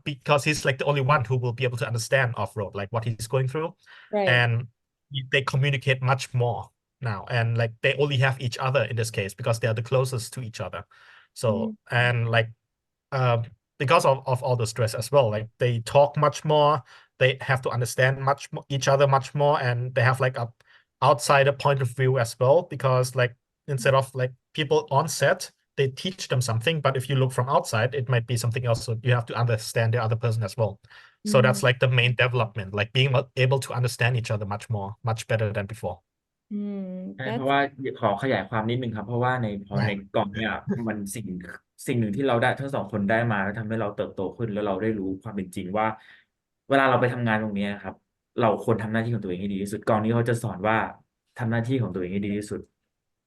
because he's like the only one who will be able to understand off-road, like what he's going through. Right. And they communicate much more now. And like they only have each other in this case because they are the closest to each other. So, and like, because of all the stress as well, like they talk much more, they have to understand each other much more, and they have like a outsider point of view as well, because like instead of like people on set, they teach them something, but if you look from outside, it might be something else. So you have to understand the other person as well. So that's like the main development, like being able to understand each other much better than before. ใช่เพราะว่าขอขยายความนิดนึงครับเพราะว่าพอในกล่องเนี่ยมันสิ่งหนึ่งที่เราได้ทั้งสองคนได้มาแล้วทำให้เราเติบโตขึ้นแล้วเราได้รู้ความเป็นจริงว่า เวลาเราไปทำงานตรงนี้ครับ เราควรทำหน้าที่ของตัวเองให้ดีที่สุดกล่องนี้เขาจะสอนว่าทำหน้าที่ของตัวเองให้ดีที่สุด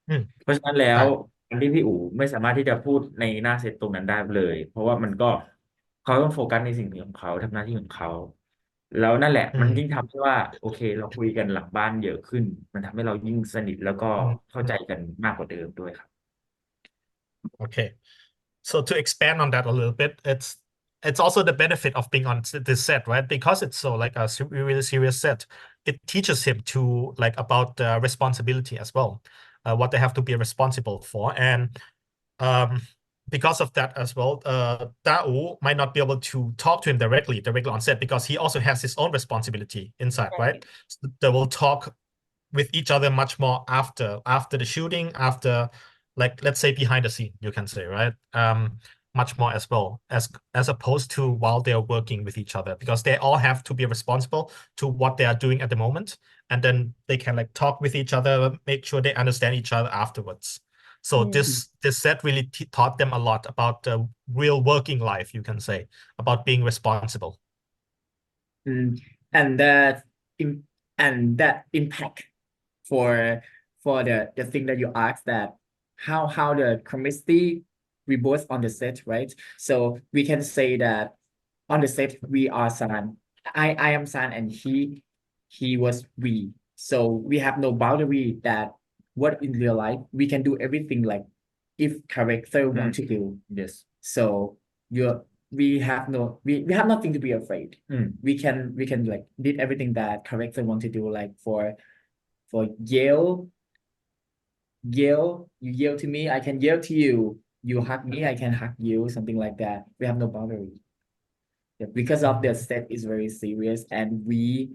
อืม เพราะฉะนั้นแล้วอันที่พี่อู๋ไม่สามารถที่จะพูดในหน้าเซตตรงนั้นได้เลย เพราะว่ามันก็เขาต้องโฟกัสในสิ่งของเขาทำหน้าที่ของเขา แล้วนั่นแหละมันยิ่งทำให้ว่าโอเคเราคุยกันหลังบ้านเยอะขึ้น มันทำให้เรายิ่งสนิทแล้วก็เข้าใจกันมากกว่าเดิมด้วยครับ Okay. So to expand on that a little bit, it's also the benefit of being on this set, right? Because it's so like a really serious set, it teaches him to like about responsibility as well, what they have to be responsible for. And because of that as well, Daou might not be able to talk to him directly on set because he also has his own responsibility inside, right? So they will talk with each other much more after the shooting, after like let's say behind the scene, you can say, right? Much more as well as opposed to while they're working with each other, because they all have to be responsible to what they are doing at the moment, and then they can like talk with each other, make sure they understand each other afterwards. So this set really taught them a lot about the real working life, you can say, about being responsible. And that impact for the thing that you asked, that how the chemistry we both on the set, right? So we can say that on the set we are San. I am San and he was we. So we have no boundary that what in real life we can do everything like if character want to do. Yes. So we have nothing to be afraid. We can like did everything that character want to do, like for yell, you yell to me, I can yell to you. You hug me, I can hug you, something like that. We have no boundary. Yeah, because of the set is very serious and we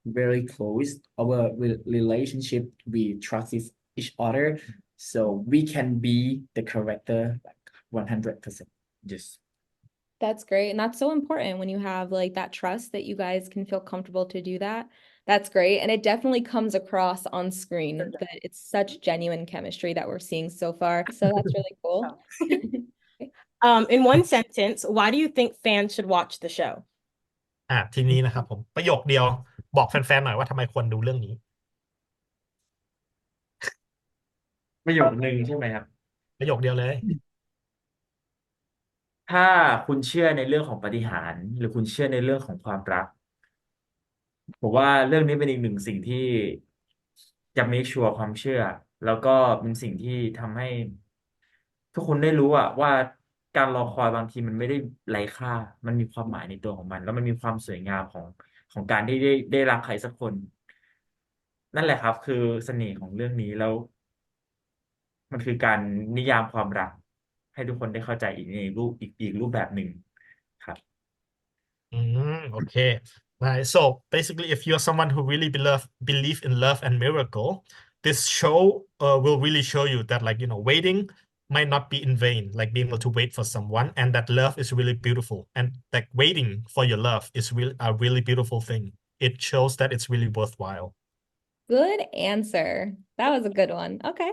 very close. Our relationship, we trust each other, so we can be the character like 100%. Yes. That's great. And that's so important when you have like that trust that you guys can feel comfortable to do that. That's great. And it definitely comes across on screen that it's such genuine chemistry that we're seeing so far. So that's really cool. In one sentence, why do you think fans should watch the show? ทีนี้นะครับผมประโยคเดียวบอกแฟนๆหน่อยว่าทำไมควรดูเรื่องนี้ ประโยคนึงใช่ไหมครับ ประโยคเดียวเลย ถ้าคุณเชื่อในเรื่องของปาฏิหาริย์หรือคุณเชื่อในเรื่องของความรักผมว่าเรื่องนี้เป็นอีกหนึ่งสิ่งที่จะ make sure ความเชื่อ แล้วก็เป็นสิ่งที่ทำให้ทุกคนได้รู้ว่าการรอคอยบางทีมันไม่ได้ไร้ค่า มันมีความหมายในตัวของมัน แล้วมันมีความสวยงามของการที่ได้รักใครสักคน นั่นแหละครับ คือเสน่ห์ของเรื่องนี้แล้ว มันคือการนิยามความรักให้ทุกคนได้เข้าใจอีกรูปแบบหนึ่งครับ Okay. Right. So basically, if you're someone who really believe in love and miracle, this show will really show you that, like, waiting might not be in vain, like being able to wait for someone, and that love is really beautiful. And like waiting for your love is really a really beautiful thing. It shows that it's really worthwhile. Good answer. That was a good one. Okay.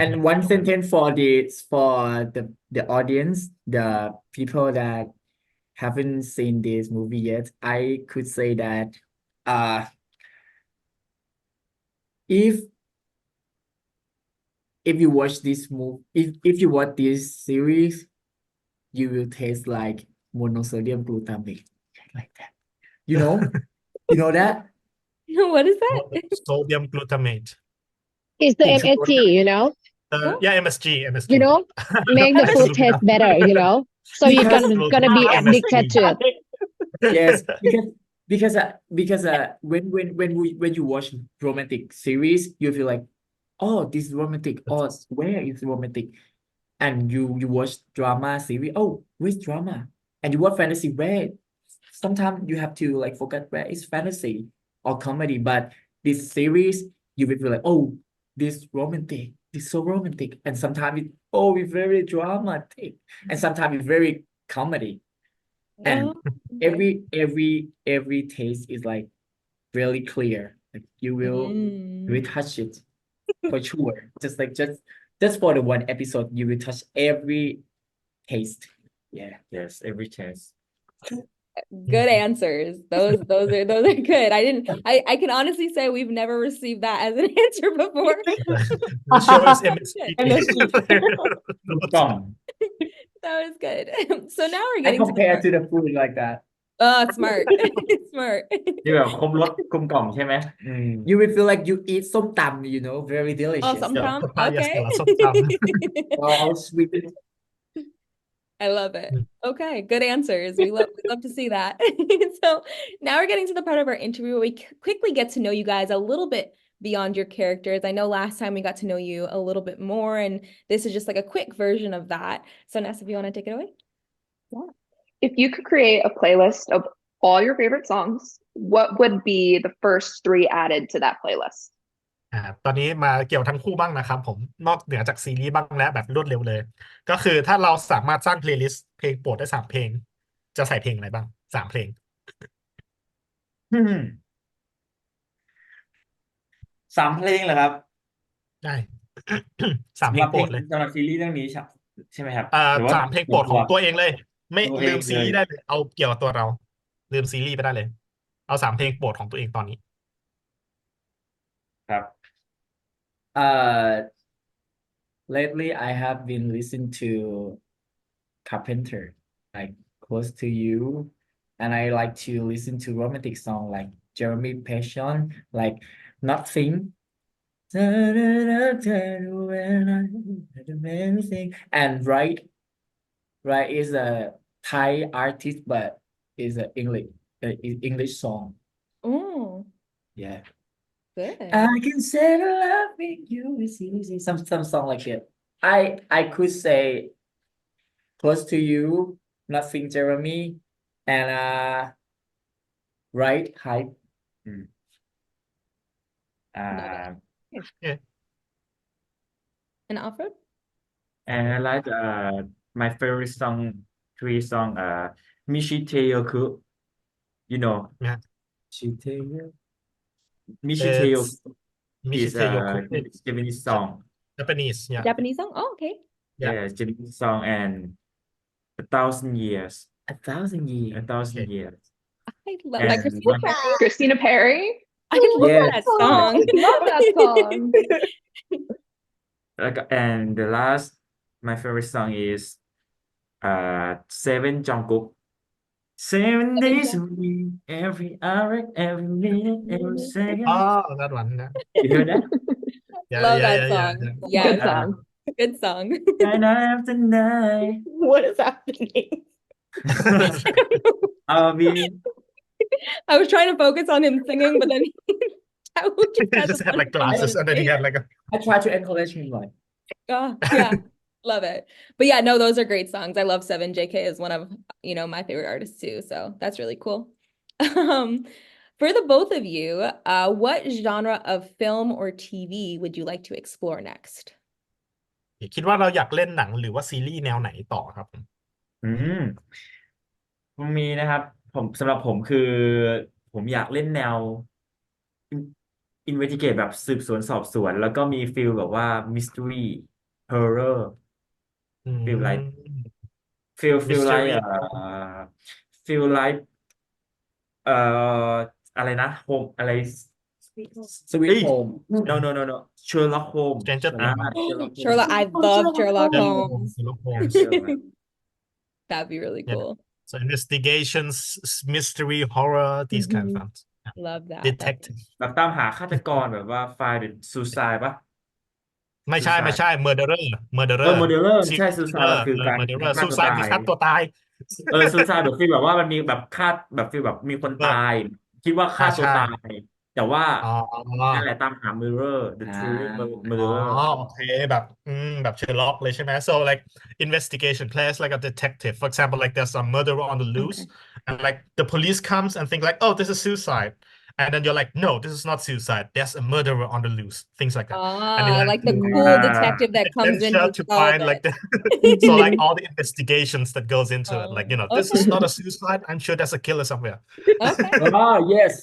And one sentence for the audience, the people that haven't seen this movie yet, I could say that if you watch this movie, if you watch this series, you will taste like monosodium glutamate, like that. You know that? What is that? Sodium glutamate. It's the MSG, Yeah, MSG. make the food taste better, so you're gonna be addicted to it. Yes, because when you watch romantic series, you feel like, oh, this is romantic. Oh, where is romantic? And you watch drama series. Oh, where's drama? And you watch fantasy. Where? Sometimes you have to like forget where is fantasy or comedy. But this series, you will feel like, oh, this romantic. It's so romantic. And sometimes it's very dramatic. And sometimes it's very comedy. And every taste is like really clear. Like you will touch it for sure. Just for the one episode, you will touch every taste. Yeah. Yes, every taste. Good answers. Those are good. I can honestly say we've never received that as an answer before. The show is MSG. That was good. So now we're I getting compare to the food like that. Oh, smart. Smart. ที่แบบครบรสกลมกล่อมใช่ไหม You will feel like you eat somtam, very Oh, delicious. sometimes. Papaya Okay. salad, All sweet. I love it. Okay, good answers. We love to see that. So now we're getting to the part of our interview where we quickly get to know you guys a little bit beyond your characters. I know last time we got to know you a little bit more, and this is just like a quick version of that. So Ness, if you want to take it away. Yeah. If you could create a playlist of all your favorite songs, what would be the first three added to that playlist? ตอนนี้มาเกี่ยวทั้งคู่บ้างนะครับผมนอกเหนือจากซีรีส์บ้างแล้วแบบรวดเร็วเลย ก็คือถ้าเราสามารถสร้างเพลย์ลิสต์เพลงโปรดได้3 เพลง จะใส่เพลงอะไรบ้าง3 เพลง อืม3 เพลงเหรอครับ ได้ 3 เพล สำหรั ง บ โปรดเลย สำหรับซีรีส์เรื่องนี้ใช่ไหมครับหรือว่า 3 เพลงโปรดของตัวเองเลย ไม่ ตัวเอง ลืมซีรีส์ เลย ได้เลยเอาเกี่ยวกับตัวเรา ลืมซีรีส์ไปได้เลย เอา3 เพลงโปรดของตัวเองตอนนี้ ครับ Lately I have been listening to Carpenter, like Close to You, and I like to listen to romantic song like Jeremy Passion, like Nothing. And Right is a Thai artist, but is a English song. Oh, Yeah. good. I can say that loving you is easy. Some song like it. I could say Close to You, Nothing Jeremy, and Right Hype. อ่า And Offroad? and I like my favorite song 3 song Mishiteyoku you know Chiteyo. Mishiteyoku It's is Mishiteyoku. Japanese song Japanese yeah Japanese song? Oh, okay. Yeah. yeah Japanese song and 1,000 years 1,000 years. 1,000 Okay. years I love And like Christina one- Perry. Christina Perry? I love Yes. that song. Love that song. and the last my favorite song is 7 Jungkook 7 days a week every hour every minute every second Oh that one yeah you hear that yeah Love yeah that yeah song. yeah Yes, Good song. good song. night after night What is happening? I'll be I was trying to focus on him singing, but then He just had like glasses and then he had like a I try to encourage him like. Yeah, love it. But yeah, no, those are great songs. I love 7JK is one of, my favorite artists too. So that's really cool. For the both of you, what genre of film or TV would you like to explore next? คิดว่าเราอยากเล่นหนังหรือว่าซีรีส์แนวไหนต่อครับผม อืมมีนะครับสำหรับผมคือ ผมอยากเล่นแนว investigate แบบสืบสวนสอบสวน แล้วก็มีฟิลแบบว่า mystery horror ฟิล like ฟิล like Mystery ฟิล like อะไรนะโฮมอะไร Sweet Home. no Sherlock Holmes Stranger อ่า Things Sherlock Holmes Sherlock, I love Sherlock Yeah, Holmes. Sherlock Yeah, Holmes Sherlock. That'd be really Yeah. cool. So investigations mystery horror these kind of things Love that. detective แบบตามหาฆาตกรแบบว่า find the suicide ปะ ไม่ใช่ suicide murderer เออ murderer ไม่ใช่ serial suicide แบบ killer คือการ murderer ฆ่าตัว suicide ตา คือย ฆ่าตัวตาย suicide แบบฟีลแบบว่ามันมีแบบฆ่าแบบฟีลแบบมีคนตาย คิดว่าฆ่าตัว ใช่ ตาย แต่ว่า อ๋อ นั่นแหละตามหา murderer the true อ๋อ murderer โอเคแบบเชอร์ล็อกเลยใช่ไหม so like investigation plays like a detective for example like there's a murderer on the loose and like the police comes and think like oh this is suicide and then you're like no this is not suicide there's a murderer on the loose things like that and you have Like the to cool Ah. detective that comes in adventure to to solve find like it. the so like all the investigations that goes into it like this is Okay. not a suicide I'm sure there's a killer somewhere Okay. Oh, yes.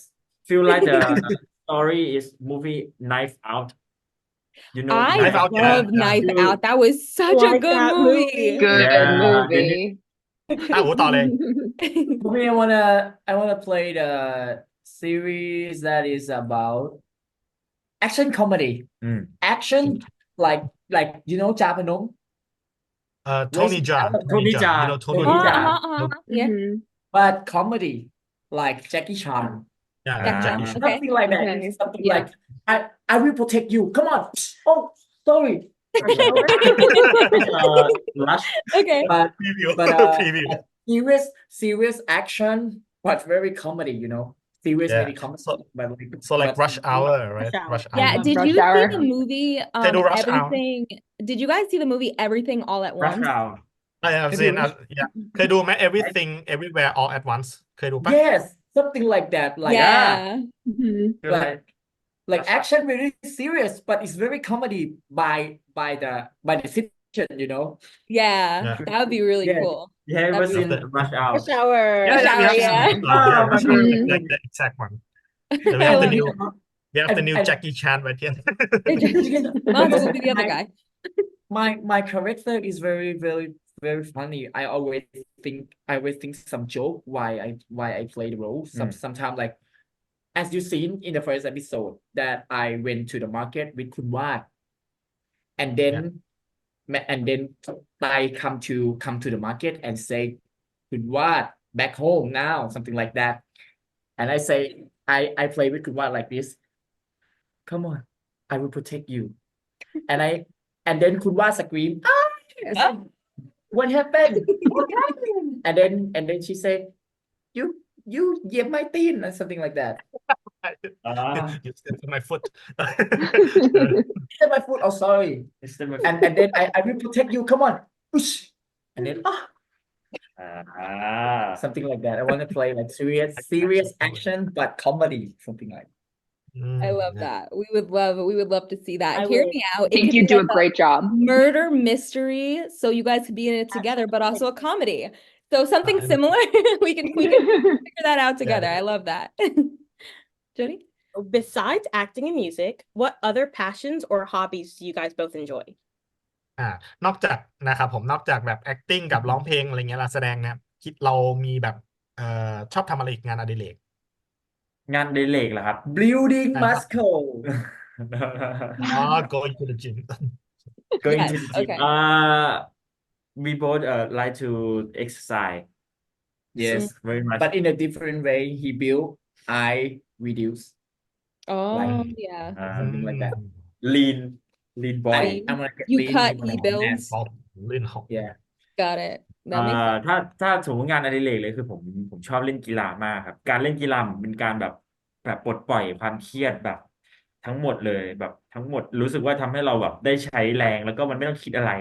feel like the story is movie Knife Out you know I Knife Out, yeah, love yeah. Knife You- Out. That was such a Like good that movie. Good Yeah, movie. อูต่อเลย For me, I wanna play the series that is about action comedy. อืม Action like Japanese. Tony Jaa Tony Jaa. you know Tony Tony Jaa Jaa. Yeah. Mhm. But comedy like Jackie Chan. yeah Jackie Chan. Jackie Chan. Okay. Something like that. Okay. Something Yeah. like I will protect you. Come on. Oh, sorry. Rush Okay. But preview but preview serious action, but very comedy, serious Yeah. maybe comedy. so like Rush Hour right Rush Hour. Rush Yeah, Hour did Rush you see Hour. the movie Say no Rush Hour. Everything? Did you guys see the movie Everything All at Rush Once? Hour I have เคยดู seen ไหม yeah เคยดูไหม everything everywhere all at once เคยดูปะ yes something like that like Yeah. Mhm. คืออะไร like action very serious but it's very comedy by the situation you know Yeah. Yeah. That would be really yeah cool. You have ever That'd be seen really Rush cool. Hour Rush Hour. Yeah, Rush yeah, we Hour, have seen yeah. it. Yeah, Oh my we have God. the exact one. So we I have the love new it. and Jackie Chan right here. Monster will be the other guy. my character is very funny. I always think some joke why I play the role. Sometimes like as you seen in the first episode that I went to the market with Kun Wat and then I come to the market and say Kun Wat back home now something like that and I say I play with Kun Wat like this. Come on, I will protect you. And then Kun Wat scream. What happened? What happened? And then she said, you hear my teen or something like that. You stepped on my foot. Say my foot. Oh, sorry. It's the And then I will protect you. Come on. Whoosh. And then something like that. I want to play like serious action but comedy, something like. I love that. We would love to see that. I Hear would. me out. I It think could you be do a like a great job. murder mystery, so you guys could be in it together, but also a comedy. So something similar. We can figure that out together. I love that. Jody? Besides acting and music, what other passions or hobbies do you guys both enjoy? นอกจากนะครับผมนอกจากแบบ acting กับร้องเพลงอะไรเงี้ยเราแสดงเนี่ยคิดเรามีแบบชอบทำอะไรอีกงานอดิเรก งานอดิเรกเหรอครับ Building ครับ muscle. going to the gym Going Yes, to the gym. okay. We both like to exercise. Yes. Very much. But in a different way, he built, I reduce. Oh, Like yeah. something like that. Lean body. I want to get You lean. cut, You wanna he have builds. mass. ลื่นหอก Yeah. Got it. That makes sense. ถ้าสมมติงานอดิเรกเลยคือผมชอบเล่นกีฬามากครับการเล่นกีฬาเป็นการแบบปลดปล่อยความเครียดแบบทั้งหมดเลยแบบทั้งหมดรู้สึกว่าทำให้เราแบบได้ใช้แรงแล้วก็มันไม่ต้องคิดอะไร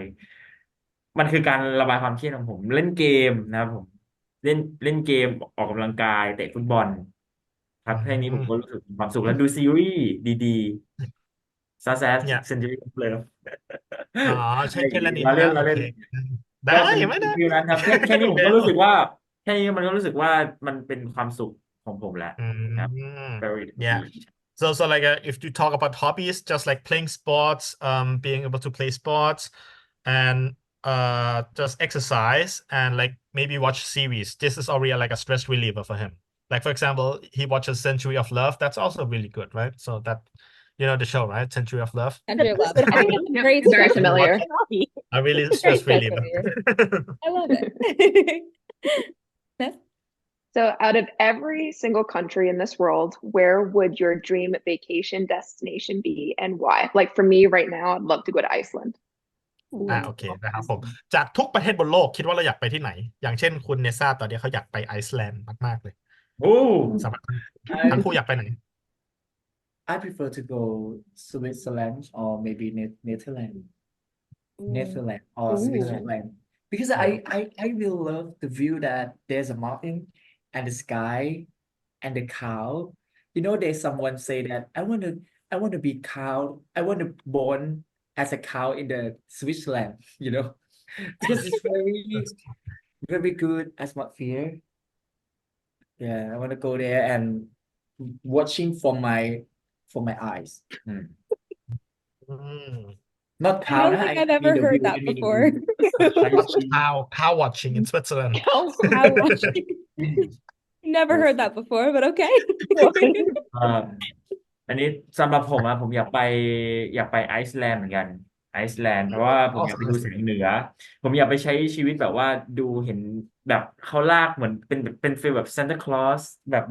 มันคือการระบายความเครียดของผมเล่นเกมนะครับผมเล่นเกมออกกำลังกายเตะฟุตบอลครับแค่นี้ผมก็รู้สึกมีความสุขแล้วดูซีรีส์ดีๆซาแซส เนี่ย เซนจูรี่เลิฟ อ๋อใช่แค่นี้ เราเล่น นะ เรา โอ เล่ เคน ได้ ก็เป็น ไม่ได้ ฟิลนั้นครับแค่นี้ผมก็รู้สึกว่าแค่นี้มันก็รู้สึกว่ามันเป็นความสุขของผมแล้วครับ very Yeah. So like if you talk about hobbies, just like playing sports, being able to play sports, and just exercise and like maybe watch series. This is already like a stress reliever for him. Like for example, he watches Century of Love. That's also really good, right? So that you know the show, right? Century of Love. Century of Love. Yep, I think it's Yep, great very stress familiar. reliever. A really Great stress stress reliever. I love it. Ness? So, out of every single country in this world, where would your dream vacation destination be and why? Like for me right now, I'd love to go to Iceland. โอเคนะครับผมจากทุกประเทศบนโลกคิดว่าเราอยากไปที่ไหน อย่างเช่นคุณเนซ่าตอนนี้เขาอยากไปไอซ์แลนด์มากๆเลย โอ้ สำหรับทั้งคู่อยากไปไหน I prefer to go Switzerland or maybe Netherlands. Netherlands or Ooh. Switzerland because I will love the view that there's a mountain and the sky and the cow. You know, there's someone say that I want to be cow. I want to born as a cow in the Switzerland. You know, because it's very good atmosphere. Yeah, I want to go there and watching from my eyes. Not I cow. don't nah, think I I've ever mean the heard view. that I mean the before. view. Cow watching in Switzerland. Cow watching. Never heard that before, but okay. อ่าอันนี้สำหรับผมอะผมอยากไปไอซ์แลนด์เหมือนกันไอซ์แลนด์เพราะว่าผมอยากไปดูแสงเหนือ ผมอยากไปใช้ชีวิตแบบว่าดูเห็นแบบเขาลากเหมือนเป็นฟีลแบบซานตาคลอสแบบ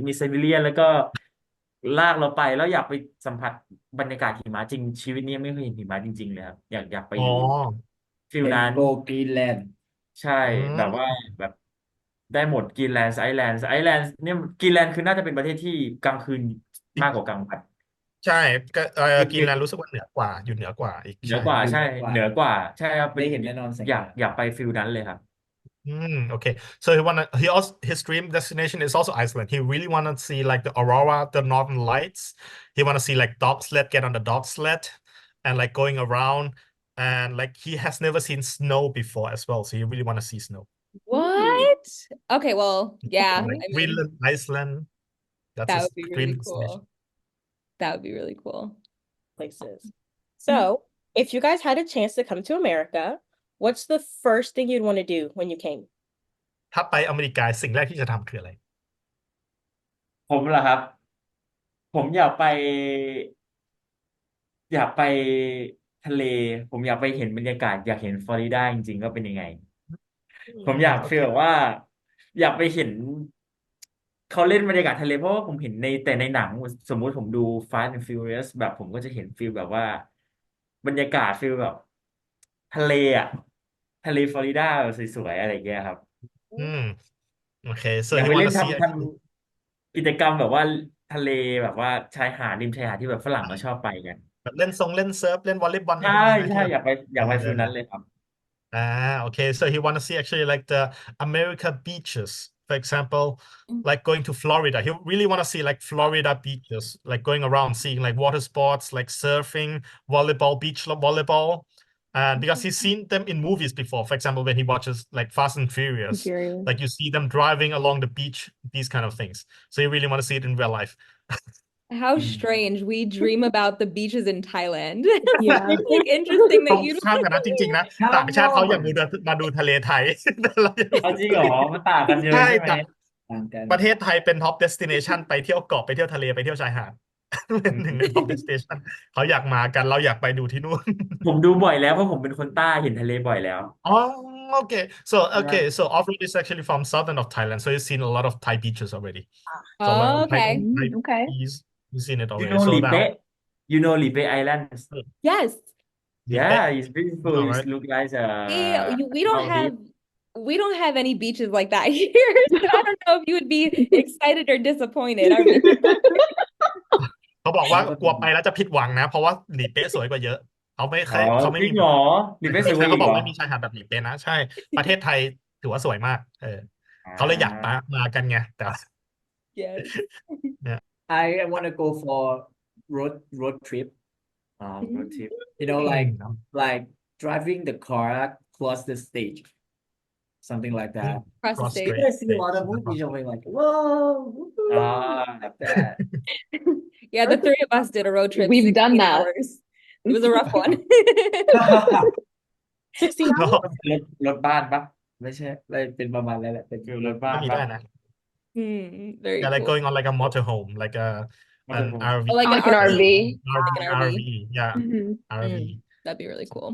มีไซบีเรียนแล้วก็ลากเราไปแล้วอยากไปสัมผัสบรรยากาศหิมะจริงชีวิตนี้ยังไม่เคยเห็นหิมะจริงๆเลยครับอยากไป อ๋อ ดูฟีลนั้น Can go Greenland. ใช่แบบว่าแบบได้หมดกรีนแลนด์ไอแลนด์เนี่ยกรีนแลนด์คือน่าจะเป็นประเทศที่กลางคืนมากกว่ากลางวัน ใช่ก็ดึก กรีนแลนด์รู้สึกว่าเหนือกว่าอยู่เหนือกว่าอีกเหนือใช่กว่า อยู่ ใช่ เหนือกว่าเหนือกว่าใช่ครับเป็ ได้ น เห็นแน่นอนแสง อยาก แดด อยากไปฟิลนั้นเลยครับ Okay. So he also his dream destination is also Iceland. He really want to see like the aurora, the northern lights. He want to see like dog sled, get on the dog sled, and like going around. And like he has never seen snow before as well, so he really want to see snow. What? Okay, well, yeah, Like I mean, Greenland, Iceland, that's that his would be dream really destination. cool. That would be really cool. Places. So, if you guys had a chance to come to America, what's the first thing you'd want to do when you came? ถ้าไปอเมริกาสิ่งแรกที่จะทำคืออะไร ผมเหรอครับ ผมอยากไป อยากไปทะเล ผมอยากไปเห็นบรรยากาศ อยากเห็นฟลอริดาจริงๆก็เป็นยังไง ผมอยากฟีล Okay. แบบว่า อยากไปเห็นเขาเล่นบรรยากาศทะเลเพราะว่าผมเห็นแต่ในหนังสมมุติผมดู Fast and Furious แบบผมก็จะเห็นฟีลแบบว่า บรรยากาศฟีลแบบทะเลอะทะเลฟลอริดาแบบสวยๆอะไรอย่างเงี้ยครับ Okay. อ So ยาก he ไปเล่ want น to see ทำกิจกรรมแบบว่าทะเลแบบว่าชายหาดริมชายหาดที่แบบฝรั่งเขาชอบไปกัน แบบเล่นเล่นเซิร์ฟเล่นวอลเลย์บอลอะไร ใช่ พวกนี้ไหม ใช่ ที่แบบอยากไปฟิลนั้นเลยครับ Okay. So he want to see actually like the America beaches, for example, like going to Florida. He really want to see like Florida beaches, like going around seeing like water sports, like surfing, volleyball, beach volleyball. And because he's seen them in movies before, for example, when he watches like Fast and Furious, Furious. like you see them driving along the beach, these kind of things. So you really want to see it in real life. How strange. We dream about the beaches in Thailand. Yeah. It's like interesting ตร that ง you ข้ามกันนะจริงๆนะ ครับ ต่างชาติเขาอยากมาดูทะเลไทย แต่เรายัง เอาจริงเหรอมันต่างกันเยอะ ใช่ ใช่ไหม ต่างกัน ประเทศไทยเป็นท็อปเดสติเนชันไปเที่ยวเกาะไปเที่ยวทะเลไปเที่ยวชายหาด เป็นหนึ่งในท็อปเดสติเนชันเขาอยากมากันเราอยากไปดูที่นู่น ผมดูบ่อยแล้วเพราะผมเป็นคนใต้เห็นทะเลบ่อยแล้ว Oh, okay. So Offroad is actually from southern of Thailand, so you've seen a lot of Thai beaches already. So a lot Oh, of Thai, okay. Thai Okay. beaches, you've seen it You already. know So Lipe now, You know Lipe Islands Yes. Yeah it's beautiful No, it right? look like We don't Maldives have any beaches like that here. So I don't know if you would be excited or disappointed. I mean, เขาบอกว่ากลัวไปแล้วจะผิดหวังนะ เพราะว่าหลีเป๊ะสวยกว่าเยอะเขาไม่เค อ๋อย เขาไม่ จริ มี งเหรอลิเปสวยกว่า เขา อีก บอ เห ก รอ ไม่มีชายหาดแบบหลีเป๊ะนะใช่ ประเทศไทยถือว่าสวยมากอ่เขาเลยอยากา มากันไงแต่ yes. เนี่ย I want to go for road trip road trip you know like driving the car across the stage something like that Across the Cross state. strait I see a lot of movies showing like whoa like that Yeah, the three of us did a road trip, We've done 16 that. hours. It was a rough one. 16 No. hours? รถบ้านปะ ไม่ใช่เป็นประมาณนั้นแหละเป็น ฟิลรถบ้า ก็ น มี ปะ ได้นะ Very Yeah, like cool. going on like a motorhome, like an Motorhome. RV. Oh, like an Like an RV. RV. Like an RV. Yeah, Mhm. RV. That'd be really cool.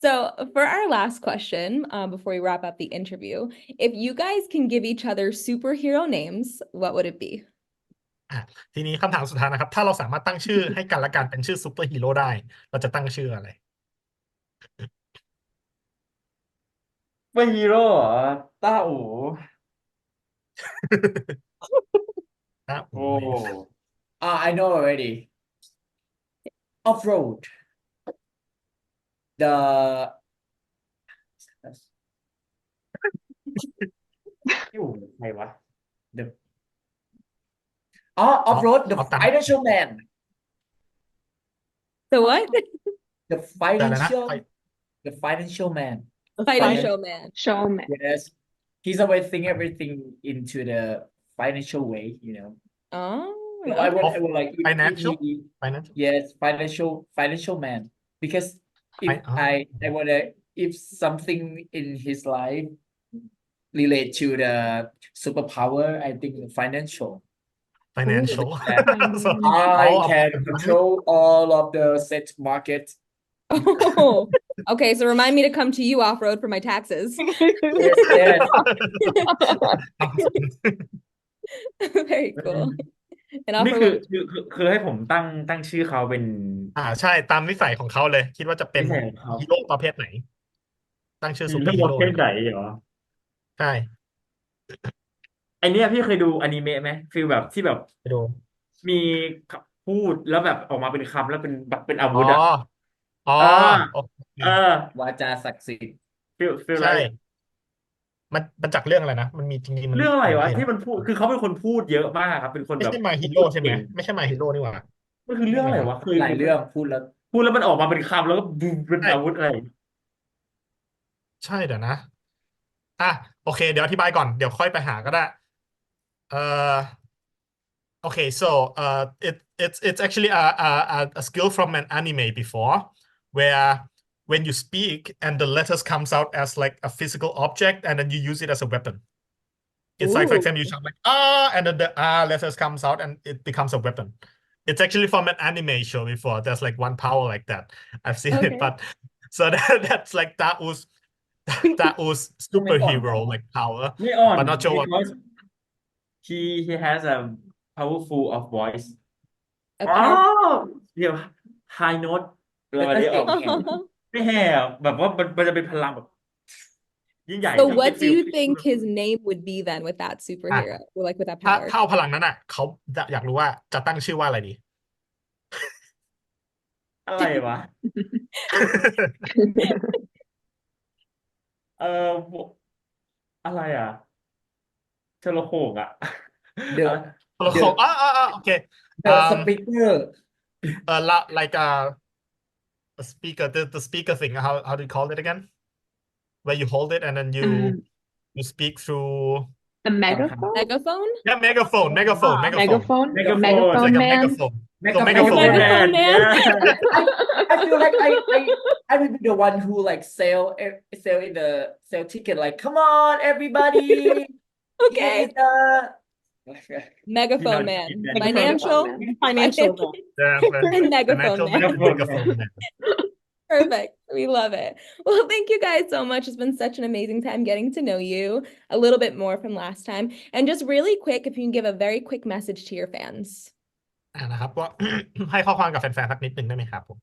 So for our last question, before we wrap up the interview, if you guys can give each other superhero names, what would it be? ทีนี้คำถามสุดท้ายนะครับ ถ้าเราสามารถตั้งชื่อให้กันและกันเป็นชื่อซูเปอร์ฮีโร่ได้ เราจะตั้งชื่ออะไร เป็นฮีโร่เหรอต้าอู๋ นะ โอ้ I know already Offroad the พี่อู๋ใครวะ the Offroad the เอาตาม financial man So what? the แต่อะไรนะ financial the financial man Financial man. Showman. yes he's always think everything into the financial way you know Oh, so okay. I would like if Financial? he Financial? yes financial man because if I wanna if something in his life relate to the superpower I think financial Financial. So I all can about the money. control all of the set market Oh, okay. So remind me to come to you off-road for my taxes. yes Very cool. And นี่ off-road. คือให้ผมตั้งชื่อเขาเป็น ใช่ตามนิสัยของเขาเลย คิดว่าจะเป็น นิสัยของเขา ฮีโร่ประเภทไหน ตั้งชื่อซู ฮี เปอร์ฮี โร่ โร่ ประเภทไหนเหรอ ใช่ ไอเนี้ยพี่เคยดูอนิเมะไหมฟีลแบบที่แบบ ไปดู มี พูดแล้วแบบออกมาเป็นคำแล้วเป็นแบบเป็นอา อ๋ วุ อ ธอ่ะ อ๋อ เออ โอเค เออ วาจาศักดิ์สิทธิ์ feel ใช่ like มันจากเรื่องอะไรนะ มันมีจริงๆมัน เรื่องอะไร ผม วะ เห็น ที่มันพูดคือเขาเป็นคนพูดเยอะมากครับเป็นคน ไม่ แบบ ใช่มาฮี พู โร่ ด ใช่ไหม เก่ง ไม่ใช่มาฮีโร่นี่หว่า มันคือเรื่องอะไร วะ วะเคย หลายเรื่องพูดแล้ว พูดแล้วมันออกมาเป็นคำแล้วก็บูมเป็น ใช่ อาวุธอะไร ใช่เดี๋ยวนะ อ่ะโอเค เดี๋ยวอธิบายก่อน เดี๋ยวค่อยไปหาก็ได้ เอ่อ Okay, so it's actually a skill from an anime before, where when you speak and the letters comes out as like a physical object, and then you use it as a weapon. It's like, for example, you shout like and then the letters comes out and it becomes a weapon. It's actually from an anime show before. There's like one power like that. I've seen Okay. it, but so that's like Daou's ไม่อ่อนจัง superhero วะ like power, ไม่อ่อน but not sure what. because he has a powerful of voice A อ๋อ power. เดี๋ยว high note เรา แล้วก็ ได้อ เสี อย ก งแหบ ไม่แหบแบบว่ามันจะเป็นพลังแบบยิ่งใหญ่ So ที่ what do ฟิล you think his name would be then with that superhero, or like with that ถ้า power? เอาพลังนั้นอ่ะเขาอยากรู้ว่าจะตั้งชื่อว่าอะไรดี อะไรวะ เอออะไรอ่ะเชโลโคงอ่ะ The ตัวละคร the โอเค the speaker like a speaker the speaker thing how do you call it again where you hold it and then you speak through The megaphone? Megaphone? yeah megaphone Megaphone? It's Megaphone like a Man? megaphone so Megaphone megaphone man Megaphone man. yeah I feel like I will be the one who like sell in the sell ticket like come on everybody Okay. here is the Megaphone man. Financial. Financial Financial. yeah And megaphone financial man. megaphone man. Perfect. We love it. Well, thank you guys so much. It's been such an amazing time getting to know you a little bit more from last time. And just really quick, if you can give a very quick message to your fans. นะครับก็ ให้ข้อความกับแฟนๆสักนิดหนึ่งได้ไหมครับผม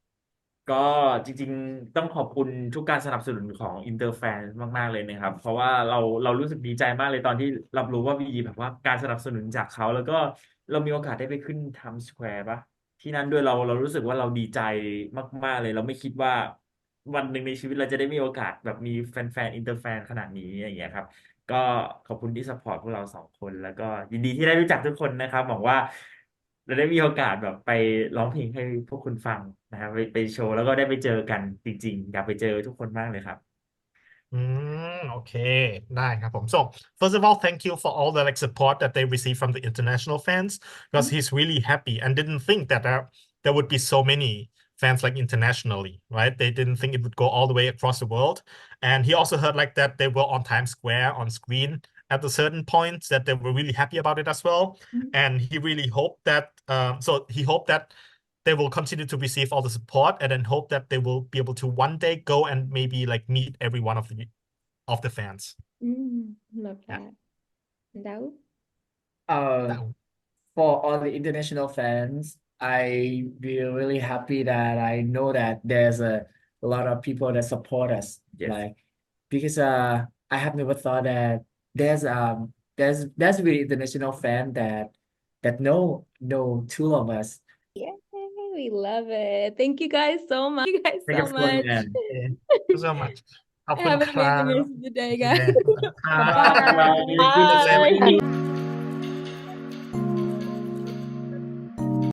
ก็จริงๆต้องขอบคุณทุกการสนับสนุนของอินเตอร์แฟนมากๆเลยนะครับเพราะว่าเรารู้สึกดีใจมากเลยตอนที่รับรู้ว่ามีแบบว่าการสนับสนุนจากเขาแล้วก็เรามีโอกาสได้ไปขึ้นไทม์สแควร์ปะที่นั่นด้วยเรารู้สึกว่าเราดีใจมากๆเลยเราไม่คิดว่าวันหนึ่งในชีวิตเราจะได้มีโอกาสแบบมีแฟนอินเตอร์แฟนขนาดนี้อย่างเงี้ยครับก็ขอบคุณที่สปอร์ตพวกเราสองคนแล้วก็ยินดีที่ได้รู้จักทุกคนนะครับหวังว่าเราได้มีโอกาสแบบไปร้องเพลงให้พวกคุณฟังนะครับไปโชว์แล้วก็ได้ไปเจอกันจริงๆอยากไปเจอทุกคนมากเลยครับ Okay,ได้ครับผม so first of all thank you for all the like support that they received from the international fans because he's really happy and didn't think that there would be so many fans like internationally, right? They didn't think it would go all the way across the world, and he also heard like that they were on Times Square on screen at a certain point that they were really happy about it as well, and he really hoped that so he hoped that they will continue to receive all the support and then hope that they will be able to one day go and maybe like meet every one of the fans. Love that. Daou? uh for all the international fans, I feel really happy that I know that there's a lot of people that support us. Yes. Like because I have never thought that there's really international fan that know two of us. Yay, we love it. Thank you guys so much. You guys so Megaphone much. man Thank you so much. ขอบคุณ Have ค an รั amazing บ rest of the day, แสด guys. งขอบคุณครับ Bye. Good to see you. Bye.